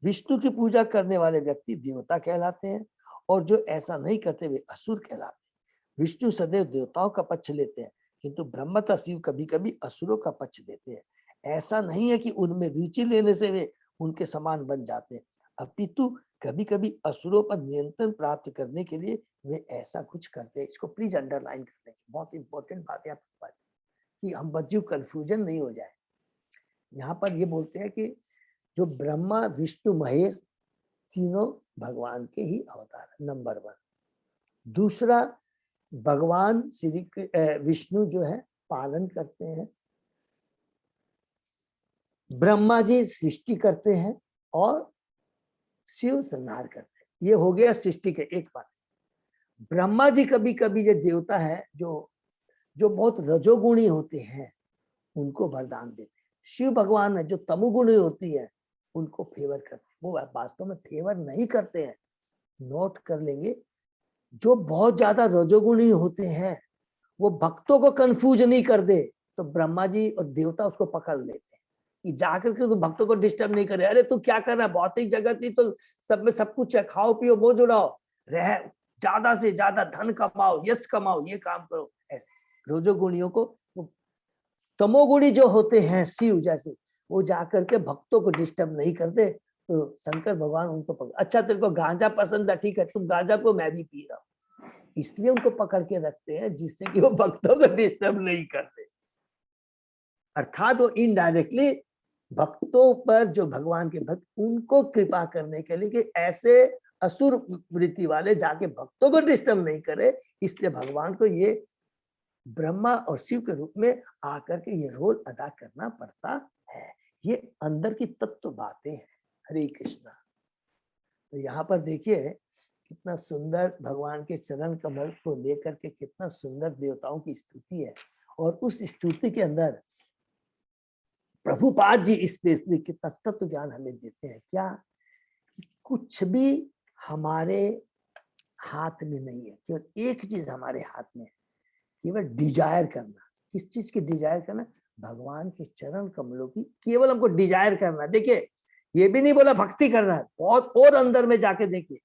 विष्णु की पूजा करने वाले व्यक्ति देवता कहलाते हैं, और जो ऐसा नहीं करते वे असुर कहलाते हैं। विष्णु सदैव देवताओं का पक्ष लेते हैं, किंतु ब्रह्मा तथा शिव कभी कभी असुरों का पक्ष लेते हैं। ऐसा नहीं है कि उनमें रुचि लेने से वे उनके समान बन जाते हैं, अपितु कभी कभी असुरों पर नियंत्रण प्राप्त करने के लिए वे ऐसा कुछ करते हैं। इसको प्लीज अंडरलाइन कर लें, बहुत इंपॉर्टेंट बात है आपके पास, कि हम बच्चों कंफ्यूजन नहीं हो जाए। यहाँ पर ये बोलते हैं कि जो ब्रह्मा विष्णु महेश तीनों भगवान के ही अवतार है, नंबर 1। दूसरा, भगवान श्री विष्णु जो है पालन करते हैं, ब्रह्मा जी सृष्टि करते हैं और शिव संहार करते हैं। ये हो गया सृष्टि के एक बात। ब्रह्मा जी कभी कभी ये देवता है जो बहुत रजोगुणी होते हैं, उनको वरदान देते हैं। शिव भगवान है जो तमोगुणी होती है, उनको फेवर करते हैं। वो वास्तव में फेवर नहीं करते हैं, नोट कर लेंगे। जो बहुत ज्यादा रजोगुणी होते हैं वो भक्तों को कंफ्यूज नहीं कर दे, तो ब्रह्मा जी और देवता उसको पकड़ लेते हैं कि जाकर के तो भक्तों को डिस्टर्ब नहीं करे। अरे तू क्या कर रहा है, भौतिक जगत ही तो सब में सब कुछ है, खाओ पियो मौज उड़ाओ, रह ज्यादा से ज्यादा धन कमाओ, यश कमाओ, ये काम करो। ऐसे रजोगुणियों को, तमोगुणी जो होते हैं शिव जैसे, वो जाकर के भक्तों को डिस्टर्ब नहीं करते, तो शंकर भगवान उनको पकड़, अच्छा तेरे को गांजा पसंद है, ठीक है, तुम गांजा को मैं भी पी रहा हूँ, इसलिए उनको पकड़ के रखते हैं जिससे कि वो भक्तों को डिस्टर्ब नहीं करते। अर्थात वो इनडायरेक्टली भक्तों पर, जो भगवान के भक्त, उनको कृपा करने के लिए कि ऐसे असुर वृत्ति वाले जाके भक्तों को डिस्टर्ब नहीं करे, इसलिए भगवान को ये ब्रह्मा और शिव के रूप में आकर के ये रोल अदा करना पड़ता है। ये अंदर की तत्व बातें हैं। हरे कृष्णा। तो यहाँ पर देखिए कितना सुंदर भगवान के चरण कमल को लेकर के कितना सुंदर देवताओं की स्तुति है, और उस स्तुति के अंदर प्रभुपाद जी स्पेशली कितना तत्व ज्ञान हमें देते हैं। क्या? कुछ भी हमारे हाथ में नहीं है, केवल एक चीज हमारे हाथ में है, केवल डिजायर करना। किस चीज की डिजायर करना? भगवान के चरण कमलों की केवल हमको डिजायर करना। देखिए ये भी नहीं बोला भक्ति करना है, बहुत और अंदर में जाके देखिए,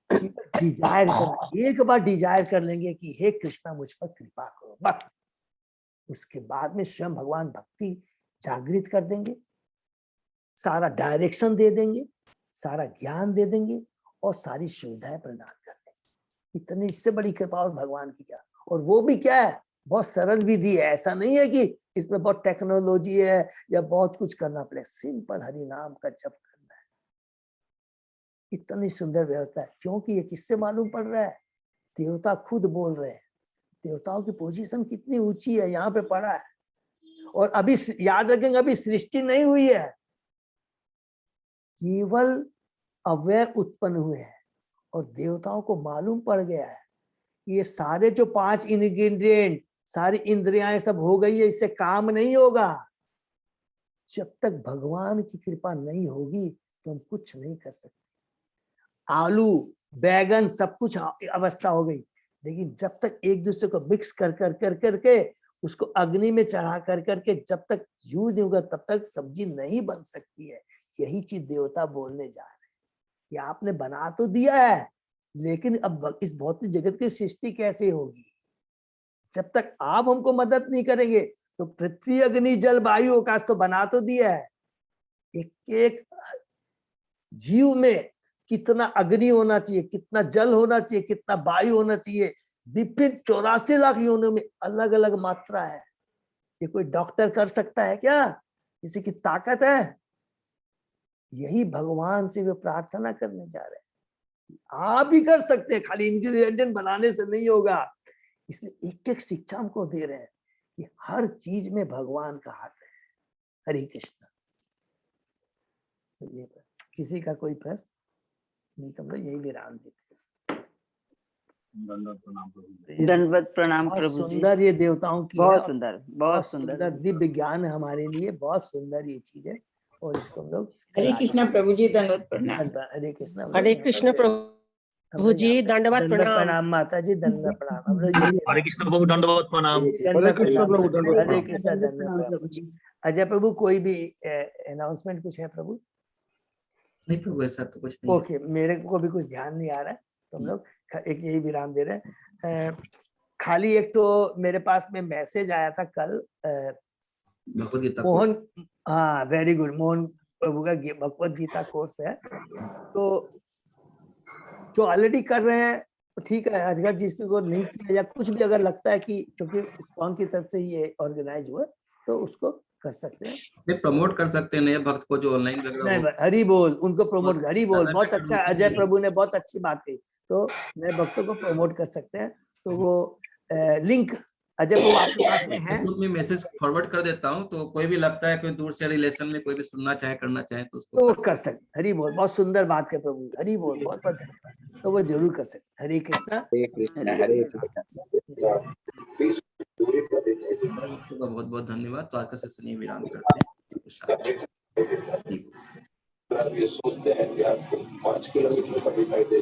डिजायर करना। एक बार डिजायर कर लेंगे कि हे कृष्णा मुझ पर कृपा करो, बस उसके बाद में स्वयं भगवान भक्ति जागृत कर देंगे, सारा डायरेक्शन दे देंगे, सारा ज्ञान दे देंगे और सारी सुविधाएं प्रदान कर देंगे। इतनी इससे बड़ी कृपा और भगवान की क्या। और वो भी क्या है, बहुत सरल विधि है। ऐसा नहीं है कि इसमें बहुत टेक्नोलॉजी है या बहुत कुछ करना पड़ेगा, सिंपल हरि नाम का जप करना है। इतनी सुंदर व्यवस्था है, क्योंकि ये किससे मालूम पड़ रहा है? देवता खुद बोल रहे हैं। देवताओं की पोजीशन कितनी ऊंची है, यहाँ पे पड़ा है। और अभी याद रखेंगे, अभी सृष्टि नहीं हुई है, केवल अव्यय उत्पन्न हुए हैं, और देवताओं को मालूम पड़ गया है ये सारे जो 5 इंग्रेडिएंट, सारी इंद्रियाएं सब हो गई है, इससे काम नहीं होगा। जब तक भगवान की कृपा नहीं होगी तो हम कुछ नहीं कर सकते। आलू बैगन सब कुछ अवस्था हो गई, लेकिन जब तक एक दूसरे को मिक्स कर कर कर करके उसको अग्नि में चढ़ा कर करके जब तक यूज नहीं होगा तब तक सब्जी नहीं बन सकती है। यही चीज देवता बोलने जा रहे हैं कि आपने बना तो दिया है, लेकिन अब इस भौतिक जगत की सृष्टि कैसे होगी जब तक आप हमको मदद नहीं करेंगे। तो पृथ्वी अग्नि जल वायु आकाश तो बना तो दिया है, एक एक जीव में कितना अग्नि होना चाहिए, कितना जल होना चाहिए, कितना वायु होना चाहिए, विभिन्न 84 लाख योनियों में अलग अलग मात्रा है। ये कोई डॉक्टर कर सकता है क्या? किसी की ताकत है? यही भगवान से वे प्रार्थना करने जा रहे हैं। आप भी कर सकते हैं, खाली इंग्रेडिएंट बनाने से नहीं होगा। इसलिए एक एक शिक्षा हमको दे रहे हैं कि हर चीज में भगवान का हाथ है। हरे कृष्ण। किसी का कोई प्रश्न नहीं तो हम लोग यही विराम देते हैं। दंडवत प्रणाम बहुत प्रभु जी। सुंदर ये देवताओं की बहुत है, सुंदर, बहुत सुंदर दिव्य ज्ञान है हमारे लिए, बहुत सुंदर ये चीज है और इसको हम लोग हरे कृष्णा प्रभु जी, दंडवत प्रणाम। हरे कृष्णा। हरे कृष्ण प्रभु जी, दंडवत प्रणाम। माता जी, दंडवत प्रणाम। हम लोग हरे कृष्ण प्रभु, दंडवत प्रणाम। हरे कृष्ण प्रभु, दंडवत हरे कृष्णा, दंडवत प्रणाम। अजय प्रभु, कोई भी अनाउंसमेंट कुछ है प्रभु? नहीं प्रभु, ऐसा तो कुछ नहीं। ओके, मेरे को भी कुछ ध्यान नहीं आ रहा है तो हम लोग एक यही विराम दे रहे हैं। खाली एक तो मेरे पास में मैसेज आया था कल, भगवद गीता मोहन, हाँ वेरी गुड, मोहन प्रभु का भगवद गीता कोर्स है, तो जो ऑलरेडी कर रहे हैं तो ठीक है। अगर जिसको नहीं किया या कुछ भी अगर लगता है कि क्योंकि स्कॉन की तरफ से ही ये ऑर्गेनाइज हुआ तो उसको कर सकते हैं। ये प्रमोट कर सकते हैं नए भक्त को जो ऑनलाइन लग रहा नहीं, हरी बोल, उनको प्रमोट, बस हरी बोल, ज्यादा बहुत better अच्छा, होती अजय है। प्रभु ने बहुत अच्छी बात कही। तो नए भक्तों को प्रमोट कर सकते हैं, तो वो लिंक अजय प्रभु आपके पास में है? ग्रुप में मैसेज फॉरवर्ड कर देता हूँ, तो कोई भी लगता है कोई दूर से रिलेशन में कोई भी सुनना चाहे, करना चाहे तो उसको तो वो कर सकते। हरी बोल, बहुत सुंदर बात है प्रभु, हरी बोल, बहुत बहुत धन्यवाद। तो वो जरूर कर सकते। हरे कृष्णा, हरे कृष्ण, हरे कृष्ण। बहुत बहुत धन्यवाद। तो आज का सेशन ये विराम करते हैं। ये सोचते हैं कि आपको 5 किलोमीटर का दिखाई दे